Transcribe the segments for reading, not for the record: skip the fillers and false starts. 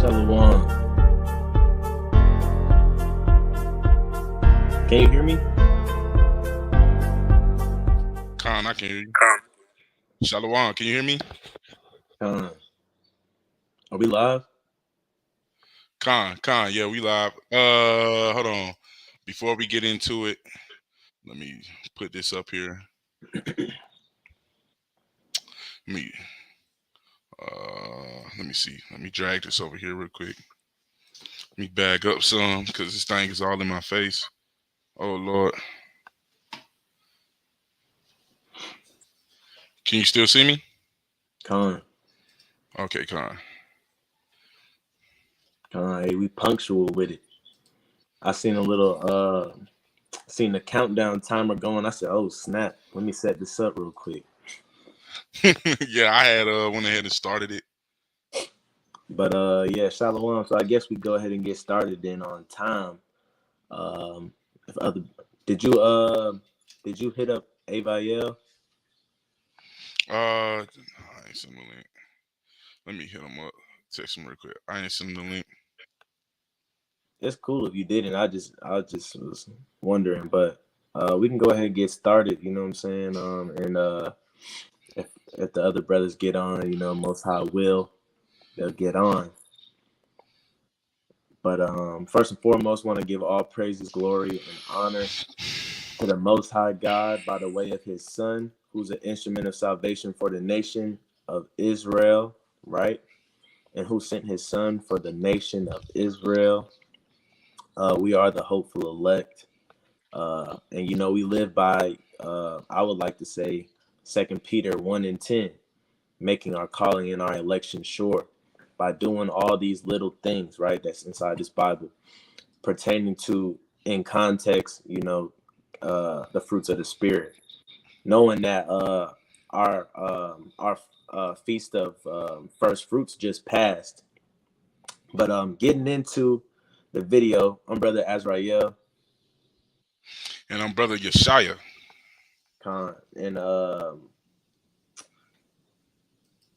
Shalom. Can you hear me? Khan, I can hear you. Shalom, can you hear me? Are we live? Khan, yeah, we live. Hold on. Before we get into it, let me put this up here. Let me see. Let me drag this over here real quick. Let me bag up some because this thing is all in my face. Oh Lord. Can you still see me? Con. Okay, Khan. Hey, we punctual with it. I seen a little seen the countdown timer going. I said, oh snap, let me set this up real quick. Yeah, I had went ahead and started it. But yeah, Shalom. So I guess we go ahead and get started then on time. Did you hit up Aviel? I ain't send the link. Let me hit him up. Text him real quick. I ain't send the link. It's cool if you didn't. I just was wondering, but we can go ahead and get started. You know what I'm saying? And if the other brothers get on, you know, Most High will, they'll get on. But first and foremost, want to give all praises, glory, and honor to the Most High God by the way of His Son, who's an instrument of salvation for the nation of Israel, right? And who sent His Son for the nation of Israel. We are the hopeful elect. And, you know, we live by, I would like to say, 2 Peter 1:10, making our calling and our election sure by doing all these little things, right, that's inside this Bible, pertaining to, in context, you know, the fruits of the Spirit, knowing that our feast of first fruits just passed. But getting into the video, I'm Brother Azrael. And I'm Brother Yeshaya.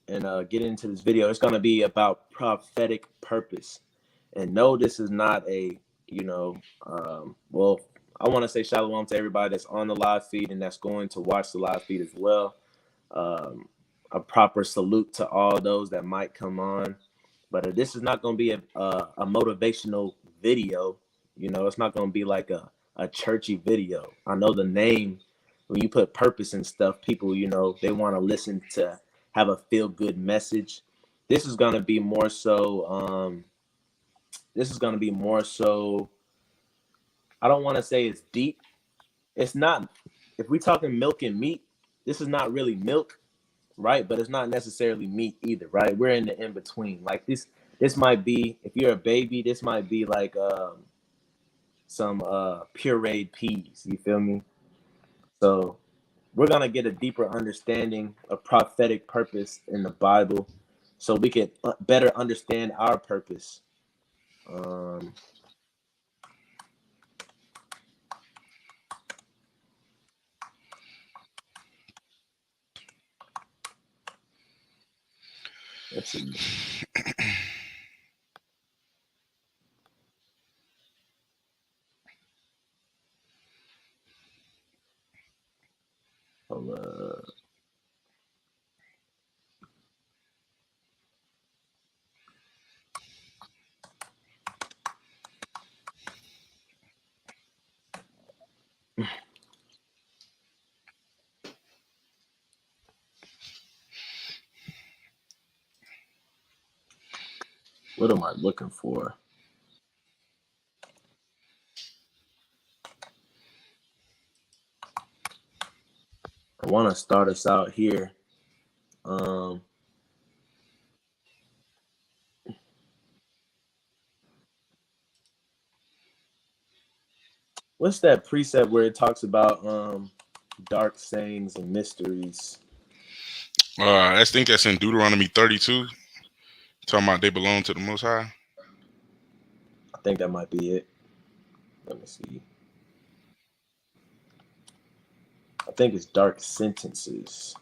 And get into this video. It's going to be about prophetic purpose. And no, this is not a, you know, well, I want to say shalom to everybody that's on the live feed and that's going to watch the live feed as well. A proper salute to all those that might come on. But this is not going to be a motivational video. You know, it's not going to be like a churchy video. I know the name, when you put purpose and stuff, people, you know, they want to listen to have a feel-good message. This is going to be more so, I don't want to say it's deep. It's not. If we're talking milk and meat, this is not really milk, right? But it's not necessarily meat either, right? We're in the in-between. Like this might be, if you're a baby, this might be like some pureed peas. You feel me? So we're going to get a deeper understanding of prophetic purpose in the Bible so we can better understand our purpose. Let's see. What am I looking for? I want to start us out here. What's that precept where it talks about dark sayings and mysteries? I think that's in Deuteronomy 32. Talking about they belong to the Most High. I think that might be it. Let me see. I think it's dark sentences.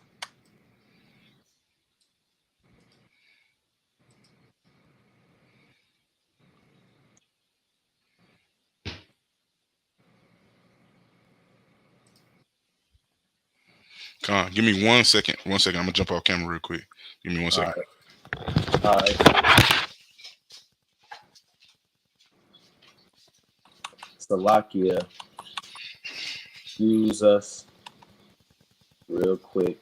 Con, give me 1 second. 1 second. I'm gonna jump off camera real quick. Give me 1 second. All right. Salakia, excuse us real quick.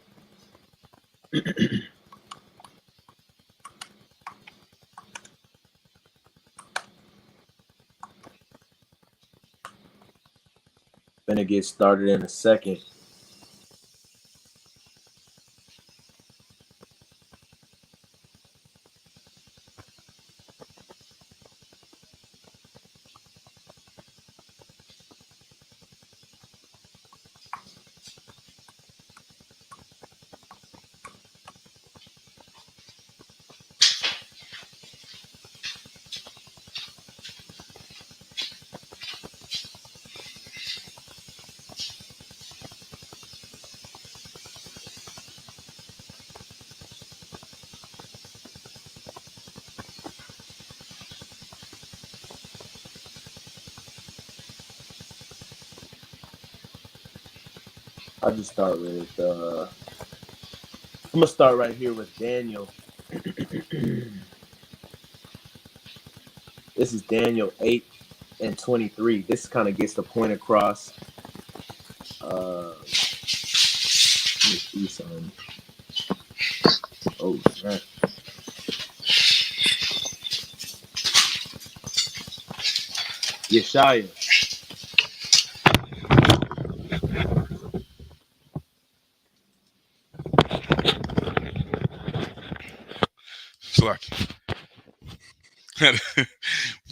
Gonna get started in a second. I'll just start with I'm gonna start right here with Daniel. This is Daniel 8 and 23. This kind of gets the point across. Let me see something. Oh, snap. Yeshaya. Slack. Had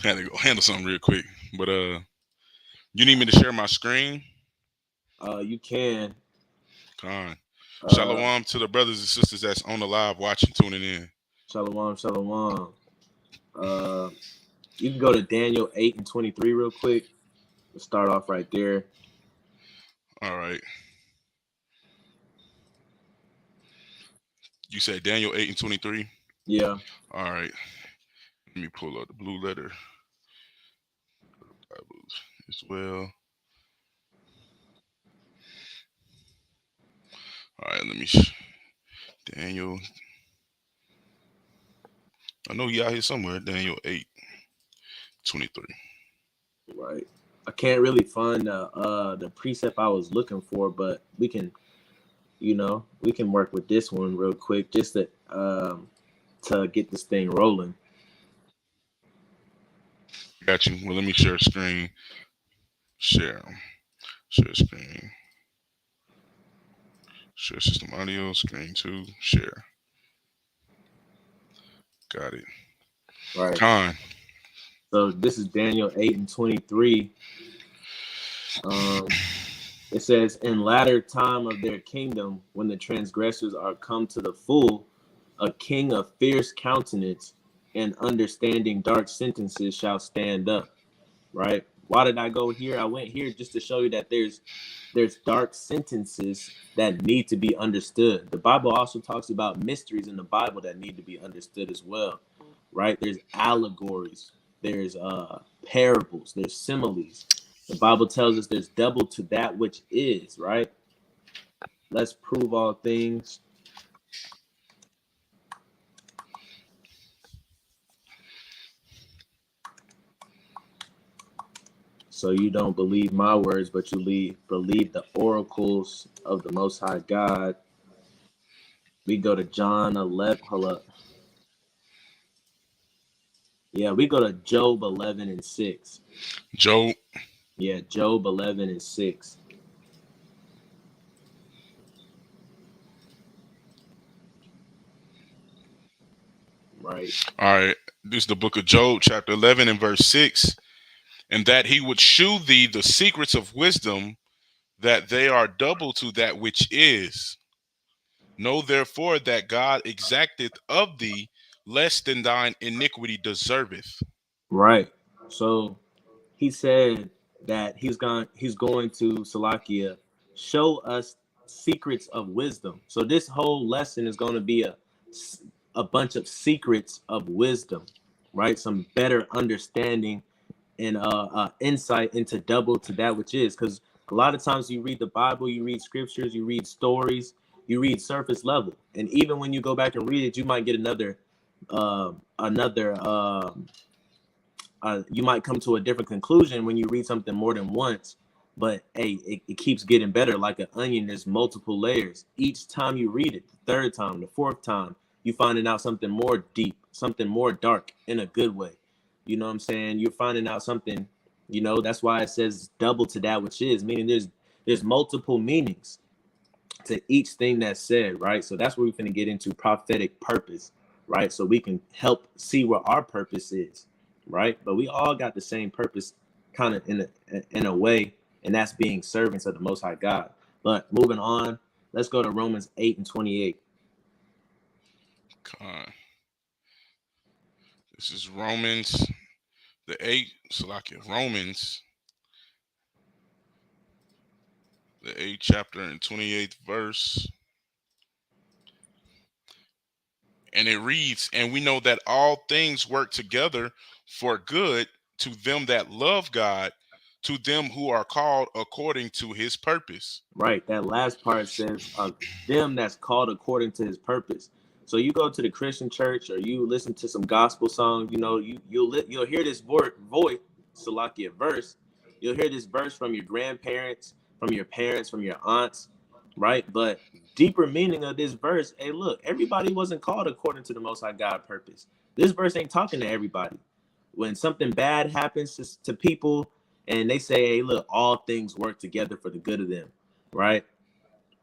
to go handle something real quick. But you need me to share my screen? You can. Con. Shalom to the brothers and sisters that's on the live watching, tuning in. Shalom, shalom. You can go to Daniel 8 and 23 real quick. We'll start off right there. All right. You said Daniel 8 and 23? Yeah. All right. Let me pull up the blue letter as well. All right, let me Daniel. I know he out here somewhere. Daniel 8, 23. Right. I can't really find the precept I was looking for, but we can, we can work with this one real quick just to get this thing rolling. Got you. Well, let me share screen. Share screen. Share system audio. Screen 2. Share. Got it. Right. Con. So this is Daniel 8 and 23. It says, in latter time of their kingdom, when the transgressors are come to the full, a king of fierce countenance and understanding dark sentences shall stand up. Right? Why did I go here? I went here just to show you that there's dark sentences that need to be understood. The Bible also talks about mysteries in the Bible that need to be understood as well. Right? There's allegories, there's parables, there's similes. The Bible tells us there's double to that which is, right? Let's prove all things. So you don't believe my words, but you believe the oracles of the Most High God. We go to John 11. Hold up. Yeah, we go to Job 11 and 6. Job. Yeah, Job 11 and 6. Right. All right. This is the book of Job, chapter 11 and verse 6. And that he would shew thee the secrets of wisdom, that they are double to that which is. Know therefore that God exacteth of thee less than thine iniquity deserveth. Right. So he said that he's going to Salakia show us secrets of wisdom. So this whole lesson is going to be a bunch of secrets of wisdom, right? Some better understanding and insight into double to that which is. Because a lot of times you read the Bible, you read scriptures, you read stories, You read surface level, and even when you go back and read it, you might get you might come to a different conclusion when you read something more than once. But hey, it keeps getting better. Like an onion, there's multiple layers. Each time you read it, the third time, the fourth time, you finding out something more deep, something more dark in a good way. You know what I'm saying? You're finding out something, that's why it says double to that which is, meaning there's multiple meanings to each thing that's said, right? So that's where we're going to get into prophetic purpose, right? So we can help see what our purpose is, right? But we all got the same purpose kind of in a way, and that's being servants of the Most High God. But moving on, let's go to Romans 8:28. This is Romans, Romans, the 8th chapter and 28th verse. And it reads, and we know that all things work together for good to them that love God, to them who are called according to his purpose. Right. That last part says them that's called according to his purpose. So you go to the Christian church or you listen to some gospel song, you'll hear this Salakia verse. You'll hear this verse from your grandparents, from your parents, from your aunts, right? But deeper meaning of this verse, hey, look, everybody wasn't called according to the Most High God purpose. This verse ain't talking to everybody. When something bad happens to people and they say, hey, look, all things work together for the good of them, right?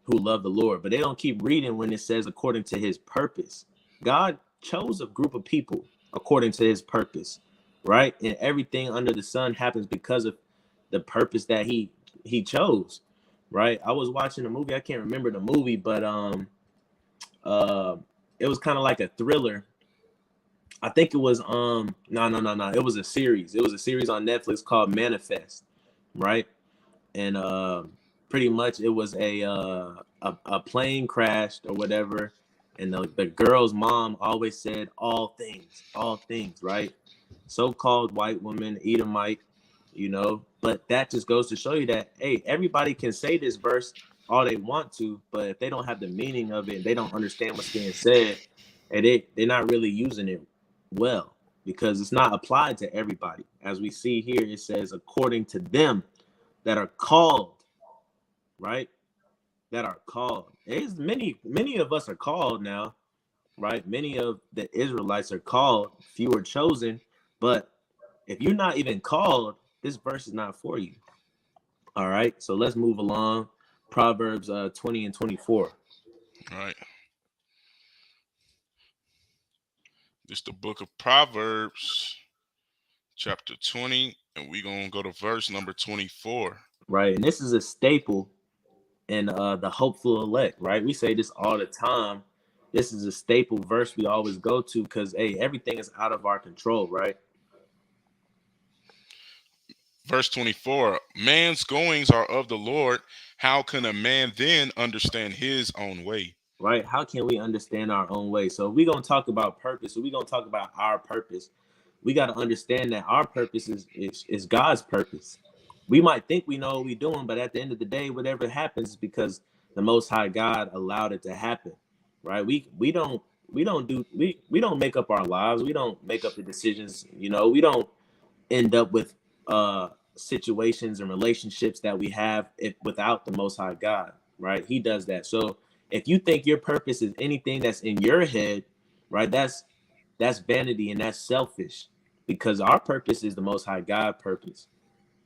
Who love the Lord. But they don't keep reading when it says according to his purpose. God chose a group of people according to his purpose, right? And everything under the sun happens because of the purpose that he chose, right? I was watching a movie. I can't remember the movie, but it was kind of like a thriller. I think it was no. It was a series. It was a series on Netflix called Manifest, right? And pretty much it was a plane crashed or whatever, and the girl's mom always said all things, right? So-called white woman, Edomite, but that just goes to show you that, hey, everybody can say this verse all they want to, but if they don't have the meaning of it, they don't understand what's being said, and they're not really using it well, because it's not applied to everybody. As we see here, it says according to them that are called, right? That are called. There's many of us are called now, right? Many of the Israelites are called, few are chosen. But if you're not even called, this verse is not for you. All right, so let's move along. Proverbs 20 and 24. All right. This is the book of Proverbs, chapter 20, and we're going to go to verse number 24. Right, and this is a staple in the hopeful elect, right? We say this all the time. This is a staple verse we always go to because, hey, everything is out of our control, right? Verse 24, man's goings are of the Lord. How can a man then understand his own way? Right? How can we understand our own way? So we're going to talk about purpose. So we're going to talk about our purpose. We got to understand that our purpose is God's purpose. We might think we know what we're doing, but at the end of the day, whatever happens is because the Most High God allowed it to happen, right? We don't make up our lives. We don't make up the decisions. We don't end up with situations and relationships that we have without the Most High God, right? He does that. So if you think your purpose is anything that's in your head, right, that's vanity and that's selfish, because our purpose is the Most High God purpose,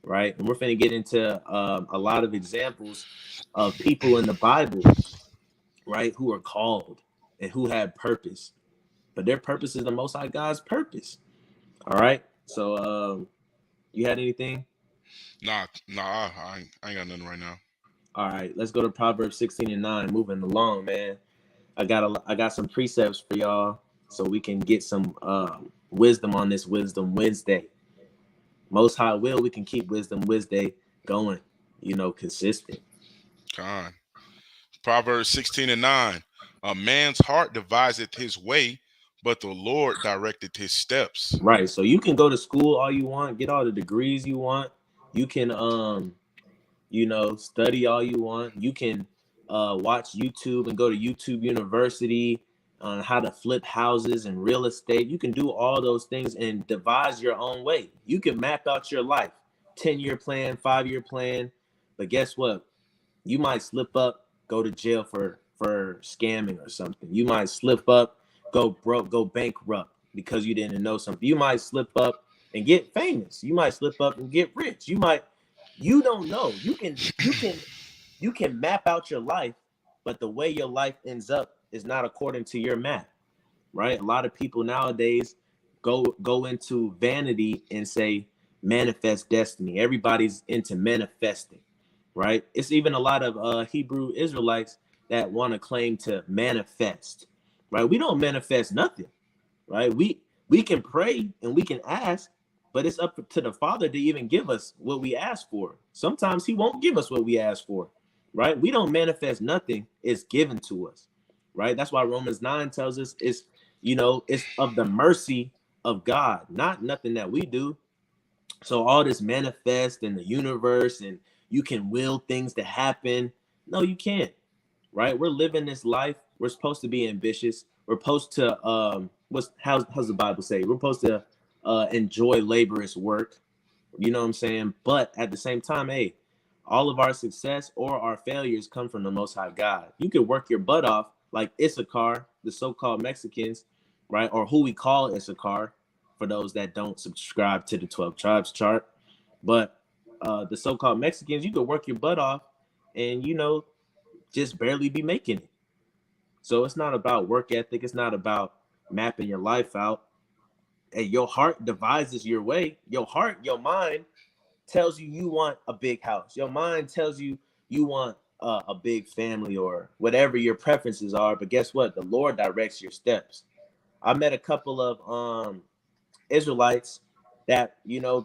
right? And we're going to get into a lot of examples of people in the Bible, right, who are called and who had purpose, but their purpose is the Most High God's purpose. All right. So you had anything? Nah, I ain't got nothing right now. All right, let's go to Proverbs 16 and 9. Moving along, man. I got some precepts for y'all so we can get some wisdom on this Wisdom Wednesday. Most High will, we can keep Wisdom Wednesday going, consistent. God. Proverbs 16 and 9. A man's heart deviseth his way, but the Lord directed his steps. Right. So you can go to school all you want, get all the degrees you want. You can study all you want. You can watch YouTube and go to YouTube University on how to flip houses and real estate. You can do all those things and devise your own way. You can map out your life, 10-year plan, 5-year plan. But guess what? You might slip up, go to jail for scamming or something. You might slip up, go broke, go bankrupt because you didn't know something. You might slip up and get famous. You might slip up and get rich. You don't know. You can map out your life, but the way your life ends up is not according to your map, right? A lot of people nowadays go into vanity and say manifest destiny. Everybody's into manifesting, right? It's even a lot of Hebrew Israelites that want to claim to manifest, right? We don't manifest nothing, right? We can pray and we can ask, but it's up to the Father to even give us what we ask for. Sometimes he won't give us what we ask for, right? We don't manifest nothing. It's given to us, right? That's why Romans 9 tells us it's of the mercy of God, not nothing that we do. So all this manifest in the universe and you can will things to happen. No, you can't, right? We're living this life. We're supposed to be ambitious. We're supposed to how's the Bible say? We're supposed to enjoy laborious work. You know what I'm saying? But at the same time, hey, all of our success or our failures come from the Most High God. You could work your butt off like Issachar, the so-called Mexicans, right? Or who we call Issachar for those that don't subscribe to the 12 tribes chart. But the so-called Mexicans, you could work your butt off and, just barely be making it. So it's not about work ethic. It's not about mapping your life out. And your heart devises your way. Your heart, your mind tells you want a big house. Your mind tells you want a big family or whatever your preferences are. But guess what? The Lord directs your steps. I met a couple of Israelites that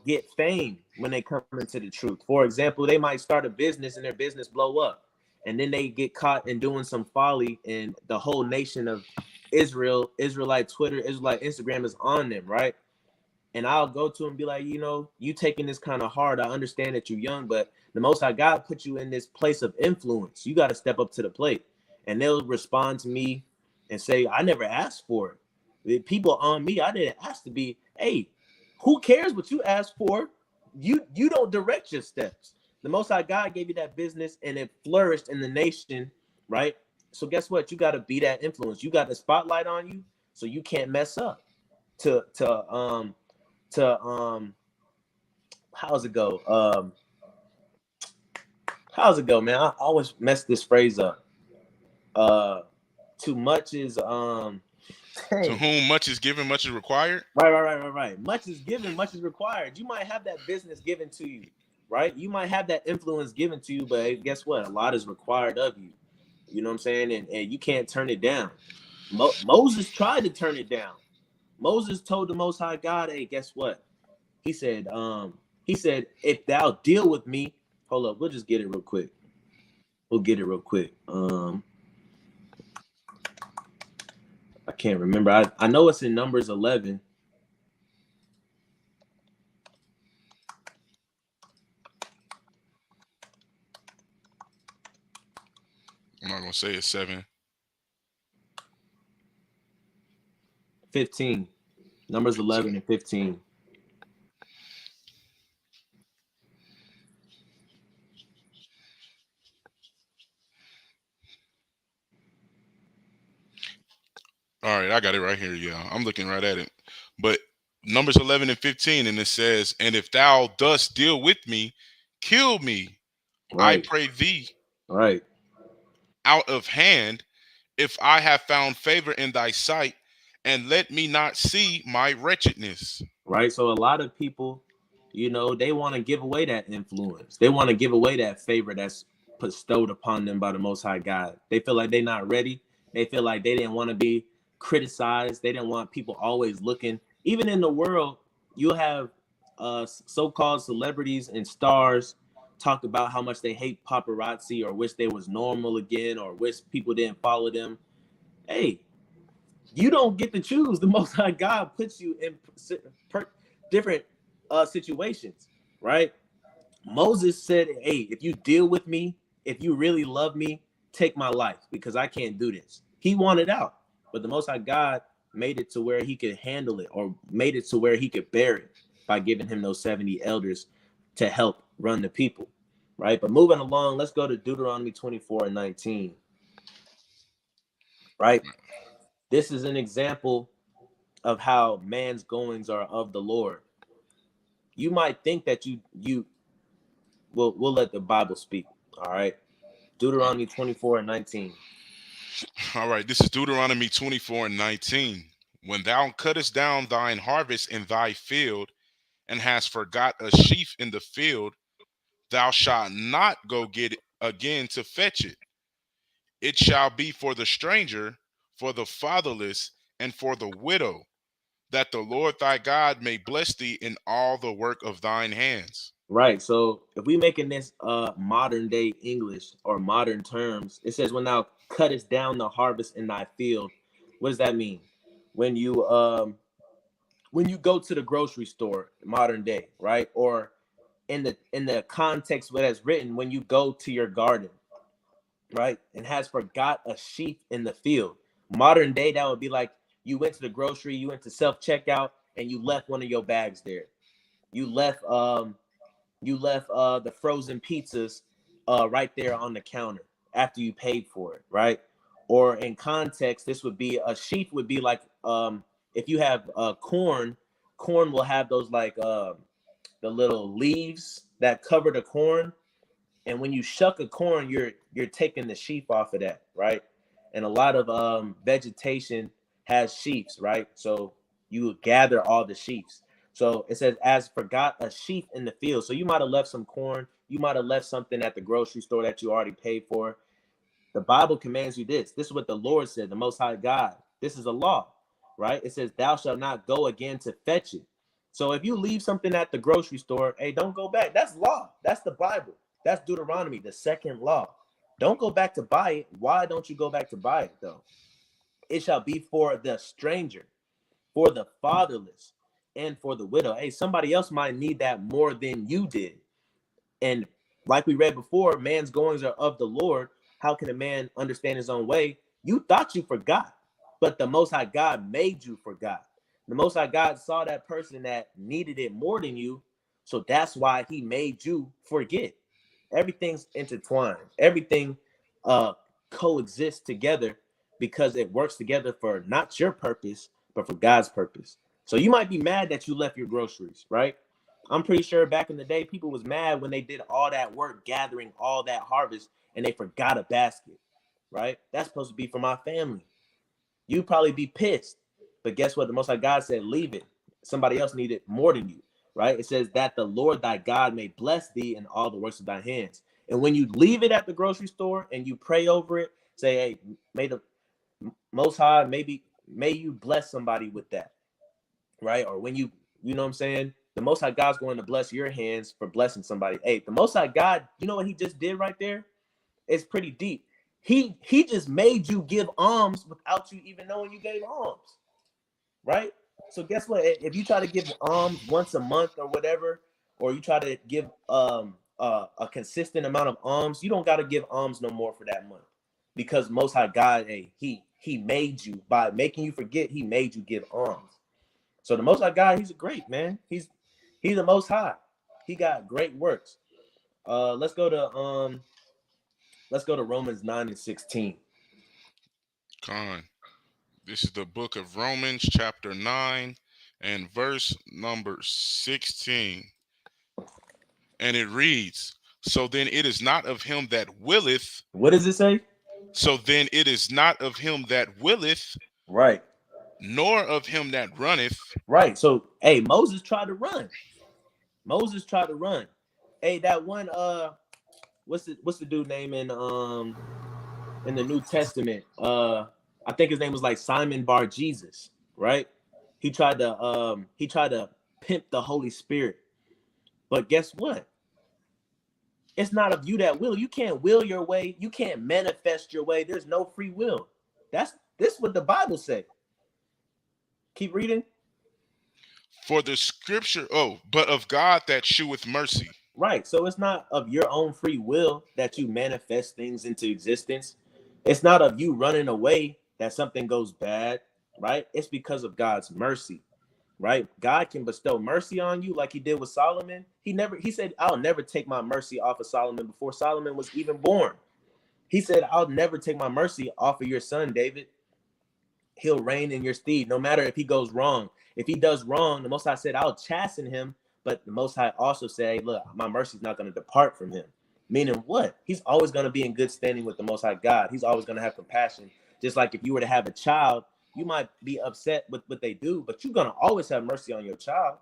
get fame when they come into the truth. For example, they might start a business and their business blow up, and then they get caught in doing some folly, and the whole nation of Israel, Israelite Twitter, Israelite Instagram is on them, right? And I'll go to them and be like, you taking this kind of hard. I understand that you're young, but the Most High God put you in this place of influence. You got to step up to the plate. And they'll respond to me and say, I never asked for it. The people on me, I didn't ask to be. Hey, who cares what you asked for? You don't direct your steps. The Most High God gave you that business and it flourished in the nation, right? So guess what? You got to be that influence. You got the spotlight on you, so you can't mess up. How's it go? How's it go, man? I always mess this phrase up. Too much is To whom much is given, much is required. Right. Much is given, much is required. You might have that business given to you, right? You might have that influence given to you, but guess what? A lot is required of you. You know what I'm saying? And you can't turn it down. Moses tried to turn it down. Moses told the Most High God, hey, guess what? He said, if thou deal with me, hold up, we'll just get it real quick. I can't remember. I know it's in Numbers 11. I'm not gonna say it's 7. 15. Numbers 11 and 15. All right, I got it right here. Yeah, I'm looking right at it. But Numbers 11 and 15, and it says, "And if thou dost deal with me, kill me, I Right. pray thee, Right. out of hand, if I have found favor in thy sight, and let me not see my wretchedness." Right. So a lot of people, they want to give away that influence. They want to give away that favor that's bestowed upon them by the Most High God. They feel like they're not ready. They feel like they didn't want to be criticized. They didn't want people always looking. Even in the world, you'll have so-called celebrities and stars talk about how much they hate paparazzi or wish they was normal again or wish people didn't follow them. Hey, you don't get to choose. The Most High God puts you in different situations, right? Moses said, hey, if you deal with me, if you really love me, take my life because I can't do this. He wanted out, but the Most High God made it to where he could handle it, or made it to where he could bear it by giving him those 70 elders to help run the people, right? But moving along, let's go to Deuteronomy 24:19, right? This is an example of how man's goings are of the Lord. You might think that we'll let the Bible speak, all right? Deuteronomy 24:19. All right, this is Deuteronomy 24:19. When thou cuttest down thine harvest in thy field, and hast forgot a sheaf in the field, thou shalt not go get it again to fetch it. It shall be for the stranger, for the fatherless, and for the widow, that the Lord thy God may bless thee in all the work of thine hands. Right. So if we making this modern day English or modern terms, it says when thou cuttest down the harvest in thy field. What does that mean? When you go to the grocery store modern day, right? Or in the context where that's written, when you go to your garden, right? And has forgot a sheaf in the field. Modern day, that would be like you went to the grocery, you went to self-checkout, and you left one of your bags there. You left the frozen pizzas right there on the counter after you paid for it, right? Or in context, this would be a sheaf would be like if you have corn will have those like the little leaves that cover the corn, and when you shuck a corn, you're taking the sheaf off of that, right? And a lot of vegetation has sheaves, right? So you gather all the sheaves. So it says, as forgot a sheaf in the field. So you might have left some corn, you might have left something at the grocery store that you already paid for. The Bible commands you this. This is what the Lord said, the Most High God. This is a law, right? It says, thou shalt not go again to fetch it. So if you leave something at the grocery store, hey, don't go back. That's law. That's the Bible. That's Deuteronomy, the second law. Don't go back to buy it. Why don't you go back to buy it, though? It shall be for the stranger, for the fatherless, and for the widow. Hey, somebody else might need that more than you did. And like we read before, man's goings are of the Lord. How can a man understand his own way? You thought you forgot, but the Most High God made you forgot. The Most High God saw that person that needed it more than you, so that's why he made you forget. Everything's intertwined. Everything coexists together because it works together for not your purpose, but for God's purpose. So you might be mad that you left your groceries, right? I'm pretty sure back in the day, people was mad when they did all that work gathering all that harvest and they forgot a basket, right? That's supposed to be for my family. You'd probably be pissed. But guess what? The Most High God said, leave it. Somebody else needed more than you, right? It says that the Lord thy God may bless thee in all the works of thy hands. And when you leave it at the grocery store and you pray over it, say, hey, may the Most High, may you bless somebody with that, right? Or when you know what I'm saying? The Most High God's going to bless your hands for blessing somebody. Hey, the Most High God, you know what he just did right there? It's pretty deep. He just made you give alms without you even knowing you gave alms, right? So guess what? If you try to give alms once a month or whatever, or you try to give a consistent amount of alms, you don't got to give alms no more for that month, because Most High God, hey, he made you, by making you forget, he made you give alms. So the Most High God, he's a great man. He's the Most High. He got great works. Let's go to Romans 9:16. Con. This is the book of Romans, chapter 9, and verse number 16. And it reads, so then it is not of him that willeth. What does it say? So then it is not of him that willeth, Right. nor of him that runneth. Right. So, hey, Moses tried to run. Moses tried to run. Hey, that one what's the dude name in the New Testament? I think his name was like Simon Bar Jesus, right? He tried to pimp the Holy Spirit. But guess what? It's not of you that will. You can't will your way. You can't manifest your way. There's no free will. This is what the Bible says. Keep reading. For the scripture, but of God that sheweth mercy. Right. So it's not of your own free will that you manifest things into existence. It's not of you running away that something goes bad, right? It's because of God's mercy, right? God can bestow mercy on you like he did with Solomon. He said, I'll never take my mercy off of Solomon before Solomon was even born. He said, I'll never take my mercy off of your son, David. He'll reign in your stead, no matter if he goes wrong. If he does wrong, the Most High said, I'll chasten him. But the Most High also said, look, my mercy is not going to depart from him. Meaning what? He's always going to be in good standing with the Most High God. He's always going to have compassion. Just like if you were to have a child, you might be upset with what they do, but you're going to always have mercy on your child,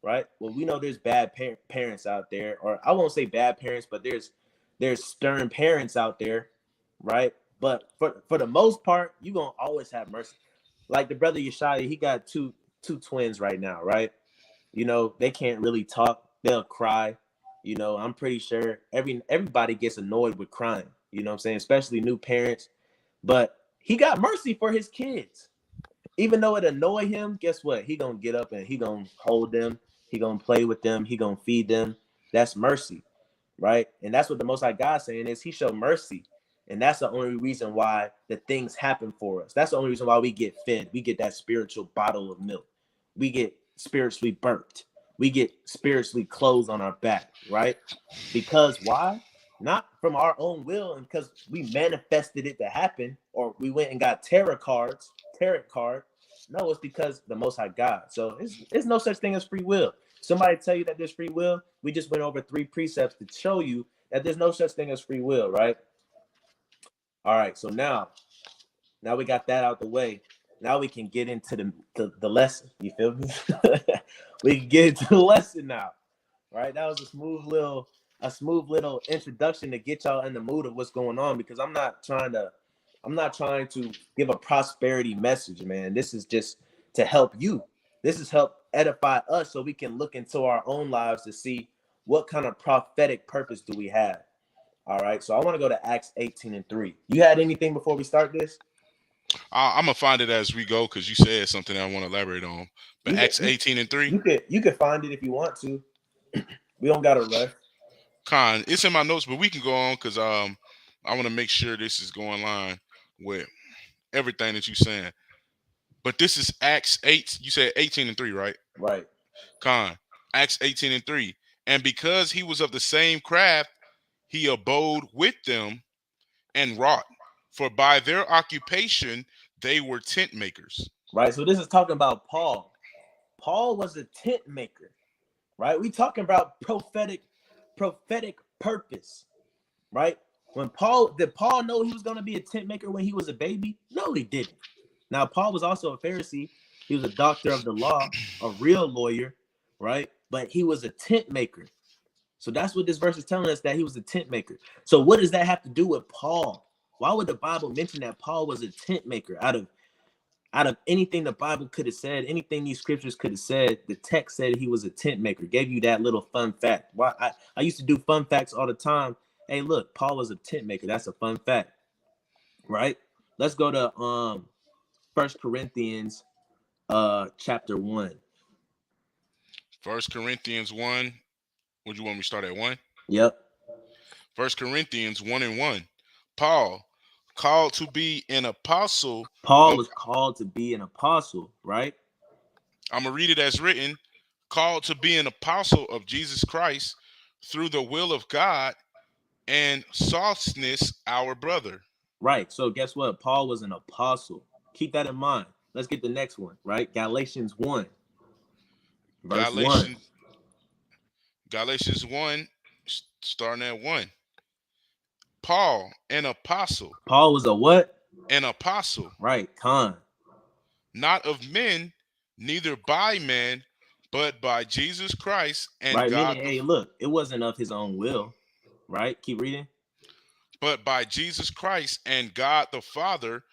right? Well, we know there's bad parents out there, or I won't say bad parents, but there's stern parents out there, right? But for the most part, you're going to always have mercy. Like the brother Yeshaya, he got two twins right now, right? You know, they can't really talk. They'll cry. You know, I'm pretty sure everybody gets annoyed with crying. You know what I'm saying? Especially new parents. But he got mercy for his kids. Even though it annoyed him, guess what? He going to get up and he going to hold them. He going to play with them. He going to feed them. That's mercy, right? And that's what the Most High God saying is he showed mercy. And that's the only reason why the things happen for us. That's the only reason why we get fed. We get that spiritual bottle of milk. We get spiritually burnt. We get spiritually clothes on our back, right? Because why? Not from our own will and because we manifested it to happen, or we went and got tarot card. No, it's because the Most High God. So it's no such thing as free will. Somebody tell you that there's free will. We just went over 3 precepts to show you that there's no such thing as free will, right? All right, so now we got that out the way. Now we can get into the lesson. You feel me? We can get into the lesson now. Right? That was a smooth little introduction to get y'all in the mood of what's going on, because I'm not trying to give a prosperity message, man. This is just to help you. This is help edify us so we can look into our own lives to see what kind of prophetic purpose do we have. All right, so I want to go to Acts 18:3. You had anything before we start this? I'm gonna find it as we go because you said something I want to elaborate on. But Acts 18:3. You could find it if you want to. We don't gotta rush. It's in my notes, but we can go on because I want to make sure this is going line with everything that you're saying. But this is Acts 8. You said 18:3, right? Right. Acts 18:3. And because he was of the same craft, he abode with them and wrought. For by their occupation, they were tent makers. Right. So this is talking about Paul. Paul was a tent maker, right? We talking about prophetic purpose, right? Did Paul know he was going to be a tent maker when he was a baby? No, he didn't. Now, Paul was also a Pharisee. He was a doctor of the law, a real lawyer, right? But he was a tent maker. So that's what this verse is telling us, that he was a tent maker. So what does that have to do with Paul? Why would the Bible mention that Paul was a tent maker? Out of anything the Bible could have said, anything these scriptures could have said, the text said he was a tent maker. Gave you that little fun fact. Why I used to do fun facts all the time. Hey, look, Paul was a tent maker. That's a fun fact, right? Let's go to 1 Corinthians chapter 1. 1 Corinthians 1. Would you want me to start at 1? Yep. 1 Corinthians 1:1. Paul, called to be an apostle. Paul was called to be an apostle, right? I'm going to read it as written. Called to be an apostle of Jesus Christ through the will of God, and Sosthenes, our brother. Right. So guess what? Paul was an apostle. Keep that in mind. Let's get the next one, right? Galatians 1. Verse 1. Galatians 1, starting at 1. Paul, an apostle. Paul was a what? An apostle. Right. Not of men, neither by men, but by Jesus Christ and right, God. Meaning, hey, look, it wasn't of his own will, right? Keep reading. But by Jesus Christ and God the Father,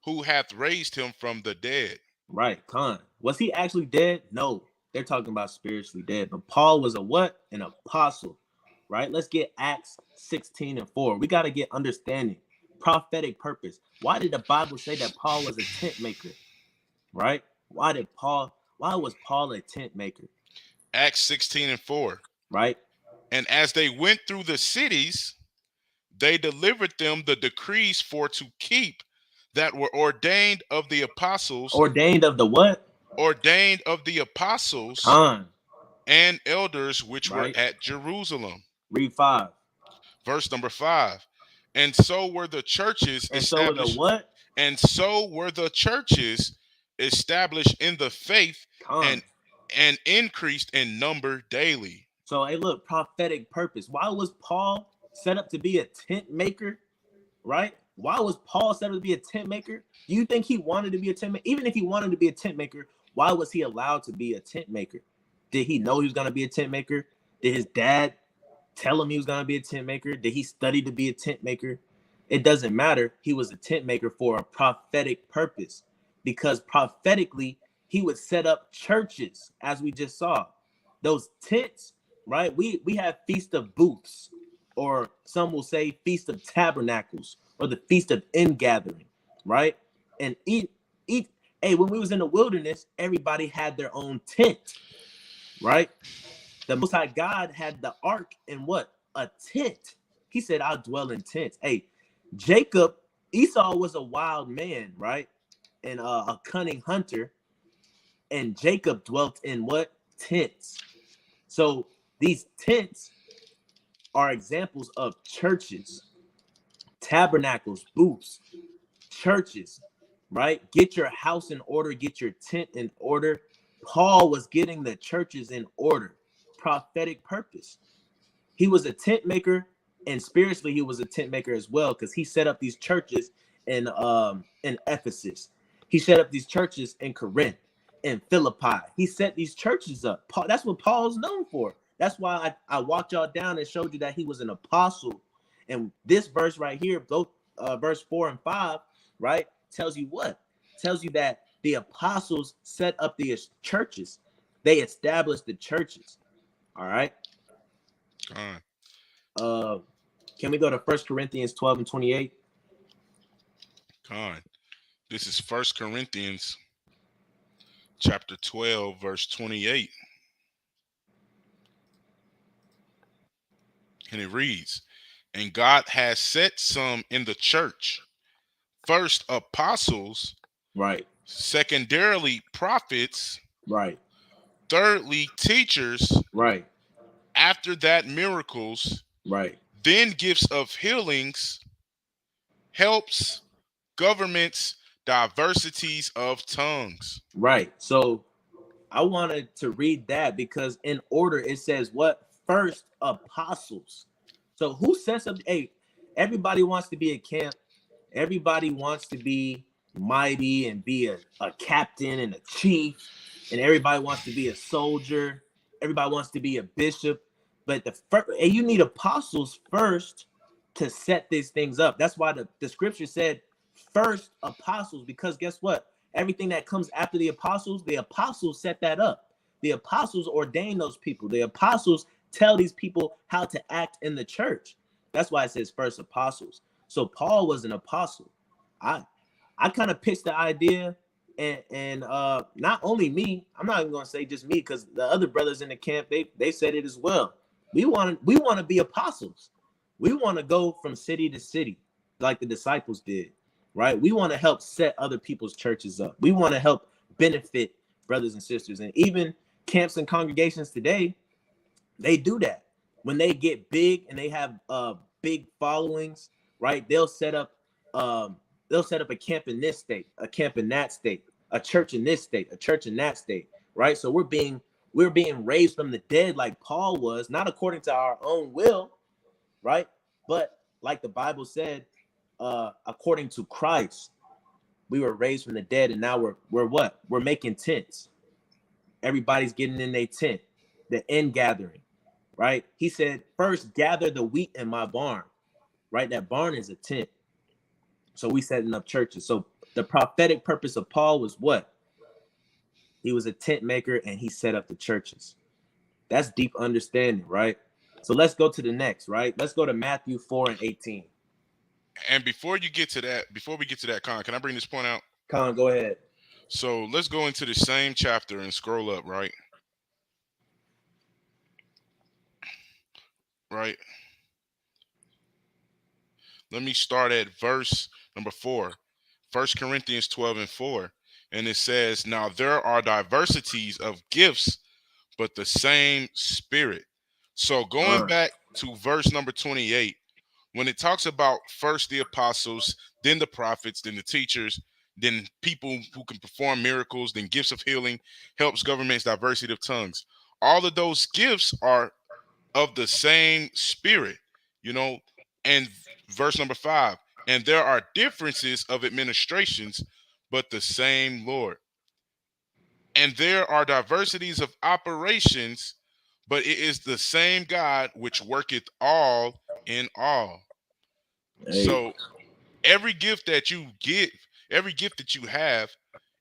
who hath raised him from the dead. Right. Was he actually dead? No. They're talking about spiritually dead. But Paul was a what? An apostle. Right? Let's get Acts 16:4. We got to get understanding. Prophetic purpose. Why did the Bible say that Paul was a tent maker? Right? Why was Paul a tent maker? Acts 16:4. Right? And as they went through the cities, they delivered them the decrees for to keep, that were ordained of the apostles, Ordained of the what? ordained of the apostles Con. and elders which were Right. at Jerusalem. Read 5. Verse number 5. And so were the churches And so with the established, what? and so were the churches established in the faith, Con. and increased in number daily. So, hey, look, prophetic purpose. Why was Paul set up to be a tent maker? Right? Why was Paul set up to be a tent maker? Do you think he wanted to be a tent maker? Even if he wanted to be a tent maker, why was he allowed to be a tent maker? Did he know he was going to be a tent maker? Did his dad tell him he was going to be a tent maker? Did he study to be a tent maker? It doesn't matter. He was a tent maker for a prophetic purpose, because prophetically he would set up churches, as we just saw. Those tents, right? We have Feast of Booths, or some will say Feast of Tabernacles, or the Feast of Ingathering, right? And hey, when we was in the wilderness, everybody had their own tent, right? The Most High God had the ark in what? A tent. He said, I'll dwell in tents. Hey, Esau was a wild man, right? And a cunning hunter. And Jacob dwelt in what? Tents. So these tents are examples of churches, tabernacles, booths, churches, right? Get your house in order, get your tent in order. Paul was getting the churches in order. Prophetic purpose. He was a tent maker, and spiritually he was a tent maker as well, because he set up these churches in Ephesus. He set up these churches in Corinth, in Philippi. He set these churches up. Paul, that's what Paul's known for. That's why I walked y'all down and showed you that he was an apostle. And this verse right here, both verse 4 and 5, right, tells you what? Tells you that the apostles set up the churches. They established the churches. All right. Can we go to 1 Corinthians 12 and 28? This is 1 Corinthians chapter 12, verse 28. And it reads, and God has set some in the church, first apostles, right, secondarily prophets, right, thirdly teachers, right, after that miracles, right, then gifts of healings, helps, governments, diversities of tongues. right. So I wanted to read that because in order it says what? First apostles. So who sets up? Hey, everybody wants to be a camp. Everybody wants to be mighty and be a captain and a chief. And everybody wants to be a soldier. Everybody wants to be a bishop. But you need apostles first to set these things up. That's why the scripture said first apostles, because guess what? Everything that comes after the apostles set that up. The apostles ordain those people. The apostles tell these people how to act in the church. That's why it says first apostles. So Paul was an apostle. I kind of pitched the idea, and not only me, I'm not even gonna say just me, because the other brothers in the camp, they said it as well. We want to be apostles. We want to go from city to city like the disciples did, right? We want to help set other people's churches up. We want to help benefit brothers and sisters. And even camps and congregations today, they do that. When they get big and they have big followings, right? They'll set up a camp in this state, a camp in that state, a church in this state, a church in that state, right? So we're being raised from the dead like Paul was, not according to our own will, right? But like the Bible said, according to Christ, we were raised from the dead, and now we're what? We're making tents. Everybody's getting in their tent, the end gathering, right? He said, first gather the wheat in my barn, right? That barn is a tent. So we setting up churches. So the prophetic purpose of Paul was what? He was a tent maker, and he set up the churches. That's deep understanding, right? So let's go to the next, right? Let's go to Matthew 4 and 18. And before we get to that, Con, can I bring this point out? Con, go ahead. So let's go into the same chapter and scroll up, right? Right. Let me start at verse number 4. 1 Corinthians 12:4. And it says, now there are diversities of gifts, but the same Spirit. So going back to verse number 28, when it talks about first the apostles, then the prophets, then the teachers, then people who can perform miracles, then gifts of healing, helps, governments, diversity of tongues. All of those gifts are of the same Spirit, you know. And verse number 5, and there are differences of administrations, but the same Lord. And there are diversities of operations, but it is the same God which worketh all in all. Hey, So every gift that you give, every gift that you have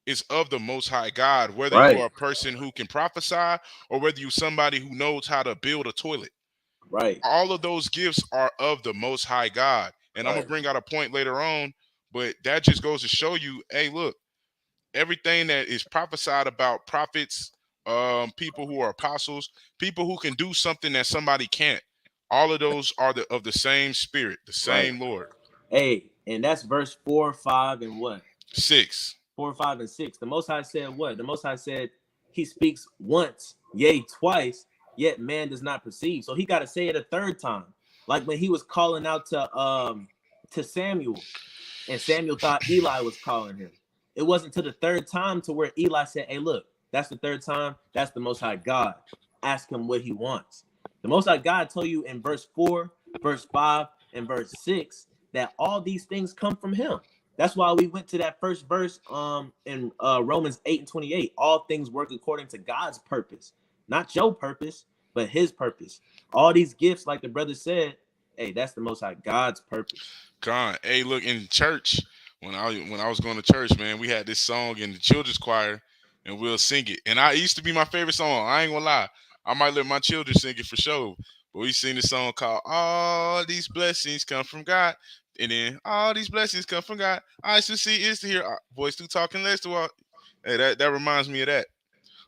is of the Most High God, whether you right, are a person who can prophesy or whether you're somebody who knows how to build a toilet. right, All of those gifts are of the Most High God. And I'm going right, to bring out a point later on, but that just goes to show you, hey, look, everything that is prophesied about prophets, people who are apostles, people who can do something that somebody can't, all of those are of the same Spirit, the right. same Lord. Hey, and that's verse 4, 5, and what? 6. 4, 5, and 6. The Most High said what? The Most High said he speaks once, yea, twice, yet man does not perceive. So he got to say it a third time. Like when he was calling out to Samuel, and Samuel thought Eli was calling him. It wasn't to the third time to where Eli said, hey, look, that's the third time. That's the Most High God. Ask him what he wants. The Most High God told you in verse 4, verse 5, and verse 6 that all these things come from him. That's why we went to that first verse in Romans 8 and 28. All things work according to God's purpose, not your purpose, but his purpose. All these gifts, like the brother said, hey, that's the Most High God's purpose. God, hey, look, in church, when I was going to church, man, we had this song in the children's choir, and we'll sing it. And it used to be my favorite song. I ain't gonna lie. I might let my children sing it for sure. But we sing this song called "All These Blessings Come from God," and then all these blessings come from God. Eyes to see, ears to hear, voice to talk, and legs to walk. Hey, that reminds me of that.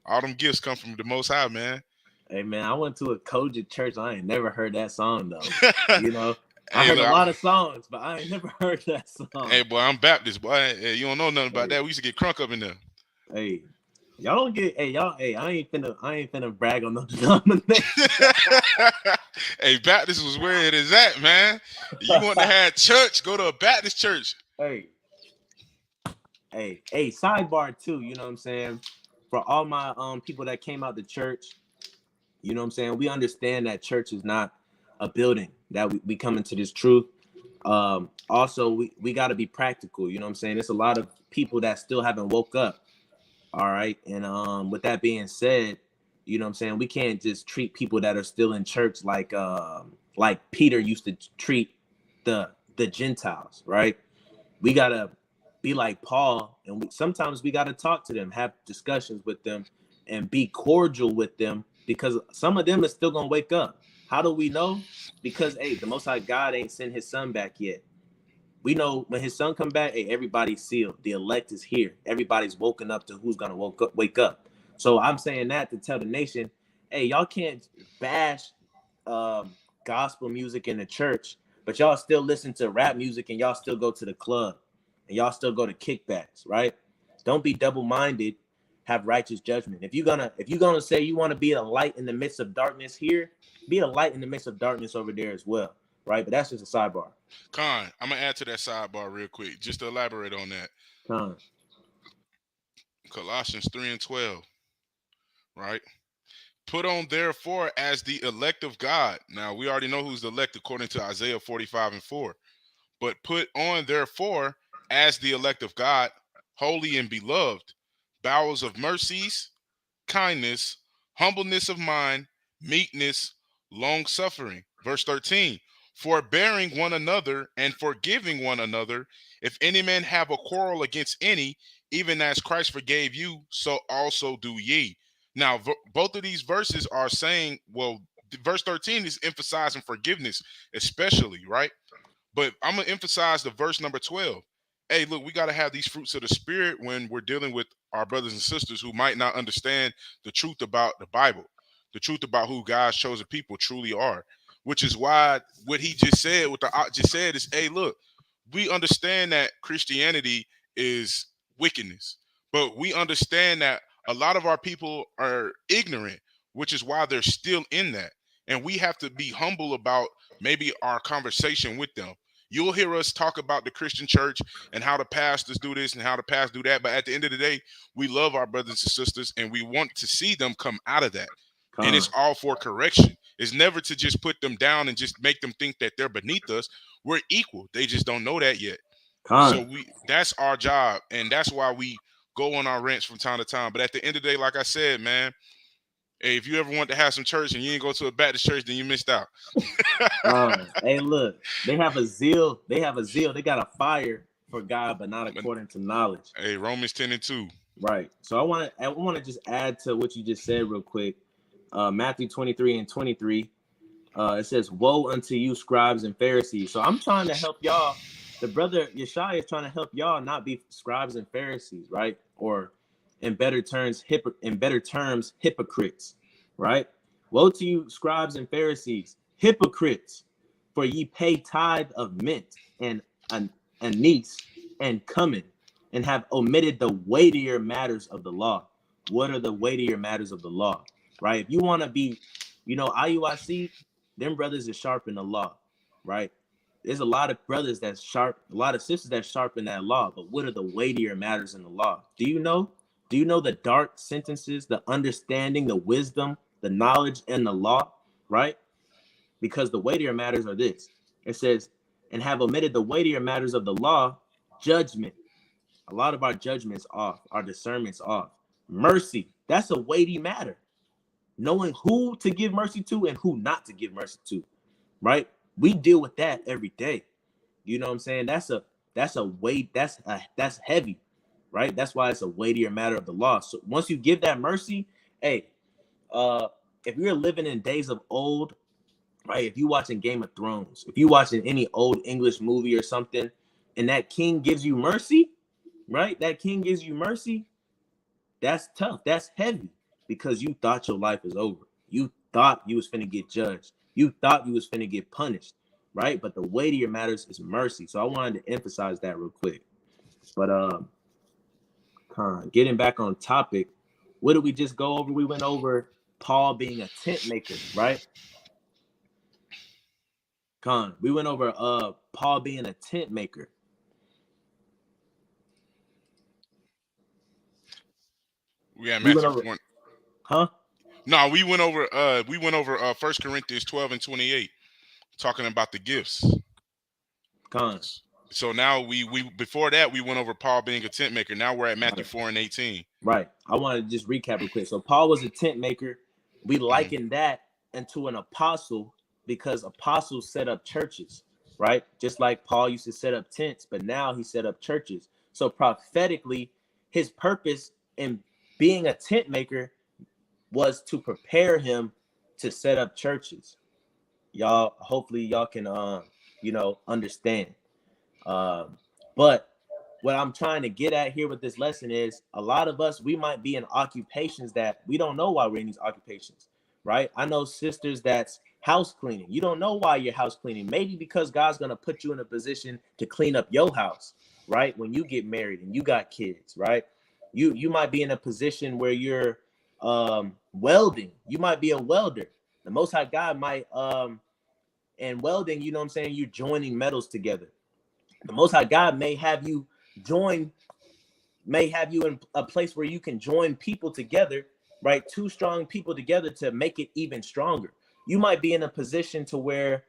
All them gifts come from the Most High, man. Hey man, I went to a Kojic church. I ain't never heard that song though. You know, I Hey, heard a look, lot of songs, but I ain't never heard that song. hey, boy, I'm Baptist, boy. Hey, you don't know nothing about Hey, that. We used to get crunk up in there. hey, y'all don't get. Hey, y'all. Hey, I ain't finna brag on no denomination. Hey, Baptist was where it is at, man. You want to have church? Go to a Baptist church. Hey, hey. Sidebar too. You know what I'm saying? For all my people that came out to church, you know what I'm saying. We understand that church is not a building. That we come into this truth. Also, we got to be practical. You know what I'm saying? There's a lot of people that still haven't woke up. All right. And with that being said, you know what I'm saying, we can't just treat people that are still in church like Peter used to treat the Gentiles, right? We gotta be like Paul, and sometimes we gotta talk to them, have discussions with them, and be cordial with them because some of them is still gonna wake up. How do we know? Because hey, the Most High God ain't sent his son back yet. We know when his son come back, hey, everybody's sealed. The elect is here. Everybody's woken up to who's gonna wake up. So I'm saying that to tell the nation, hey, y'all can't bash gospel music in the church, but y'all still listen to rap music and y'all still go to the club and y'all still go to kickbacks, right? Don't be double-minded. Have righteous judgment. If you're gonna say you want to be a light in the midst of darkness here, be a light in the midst of darkness over there as well, right? But that's just a sidebar. Con, I'm gonna add to that sidebar real quick, just to elaborate on that. Con. Colossians 3:12, right? Put on therefore as the elect of God. Now we already know who's the elect according to Isaiah 45:4. But put on therefore as the elect of God, holy and beloved, bowels of mercies, kindness, humbleness of mind, meekness, long suffering. Verse 13, forbearing one another and forgiving one another, if any man have a quarrel against any, even as Christ forgave you, so also do ye. Now, both of these verses are saying, well, verse 13 is emphasizing forgiveness, especially, right? But I'm going to emphasize the verse number 12. Hey, look, we got to have these fruits of the Spirit when we're dealing with our brothers and sisters who might not understand the truth about the Bible, the truth about who God's chosen people truly are. which is why what he just said, what the Ak just said is, hey, look, we understand that Christianity is wickedness, but we understand that a lot of our people are ignorant, which is why they're still in that. And we have to be humble about maybe our conversation with them. You'll hear us talk about the Christian church and how the pastors do this and how the pastors do that. But at the end of the day, we love our brothers and sisters and we want to see them come out of that. And it's all for correction. It's never to just put them down and just make them think that they're beneath us. We're equal. They just don't know that yet. So that's our job. And that's why we go on our rants from time to time. But at the end of the day, like I said, man, hey, if you ever want to have some church and you ain't go to a Baptist church, then you missed out. Hey, look, they have a zeal. They got a fire for God, but not according to knowledge. Hey, Romans 10:2. Right. So I want to just add to what you just said real quick. Matthew 23:23. It says, "Woe unto you, scribes and Pharisees." So I'm trying to help y'all. The brother Yeshua is trying to help y'all not be scribes and Pharisees, right? Or in better terms, hypocrites, right? Woe to you, scribes and Pharisees, hypocrites, for ye pay tithe of mint and anise and cumin, and have omitted the weightier matters of the law. What are the weightier matters of the law, right? If you want to be, IUIC, them brothers is sharp in the law, right? There's a lot of brothers that's sharp, a lot of sisters that's sharp in that law, but what are the weightier matters in the law? Do you know the dark sentences, the understanding, the wisdom, the knowledge, and the law, right? Because the weightier matters are this. It says, and have omitted the weightier matters of the law, judgment. A lot of our judgment's off, our discernment's off. Mercy, that's a weighty matter. Knowing who to give mercy to and who not to give mercy to, right? We deal with that every day. You know what I'm saying? That's a weight, that's heavy, right? That's why it's a weightier matter of the law. So once you give that mercy, hey, if you're living in days of old, right? If you're watching Game of Thrones, if you're watching any old English movie or something, and that king gives you mercy, right? That king gives you mercy. That's tough. That's heavy because you thought your life was over. You thought you was finna get judged. You thought you was finna get punished, right? But the weightier matters is mercy. So I wanted to emphasize that real quick. But getting back on topic, what did we just go over? We went over Paul being a tent maker, right? We went over Paul being a tent maker. Yeah, Matthew 1. Huh? No, we went over 1 Corinthians 12:28, talking about the gifts. So now we before that we went over Paul being a tent maker. Now we're at Matthew 4:18. Right. I want to just recap real quick. So Paul was a tent maker. We liken that into an apostle because apostles set up churches, right? Just like Paul used to set up tents, but now he set up churches. So prophetically, his purpose in being a tent maker was to prepare him to set up churches. Y'all, hopefully y'all can understand. But what I'm trying to get at here with this lesson is a lot of us, we might be in occupations that we don't know why we're in these occupations, right? I know sisters that's house cleaning. You don't know why you're house cleaning. Maybe because God's going to put you in a position to clean up your house, right? When you get married and you got kids, right? You might be in a position where you're welding. You might be a welder. The Most High God might, and welding, you know what I'm saying? You're joining metals together. The Most High God may have you in a place where you can join people together, right? Two strong people together to make it even stronger. You might be in a position to where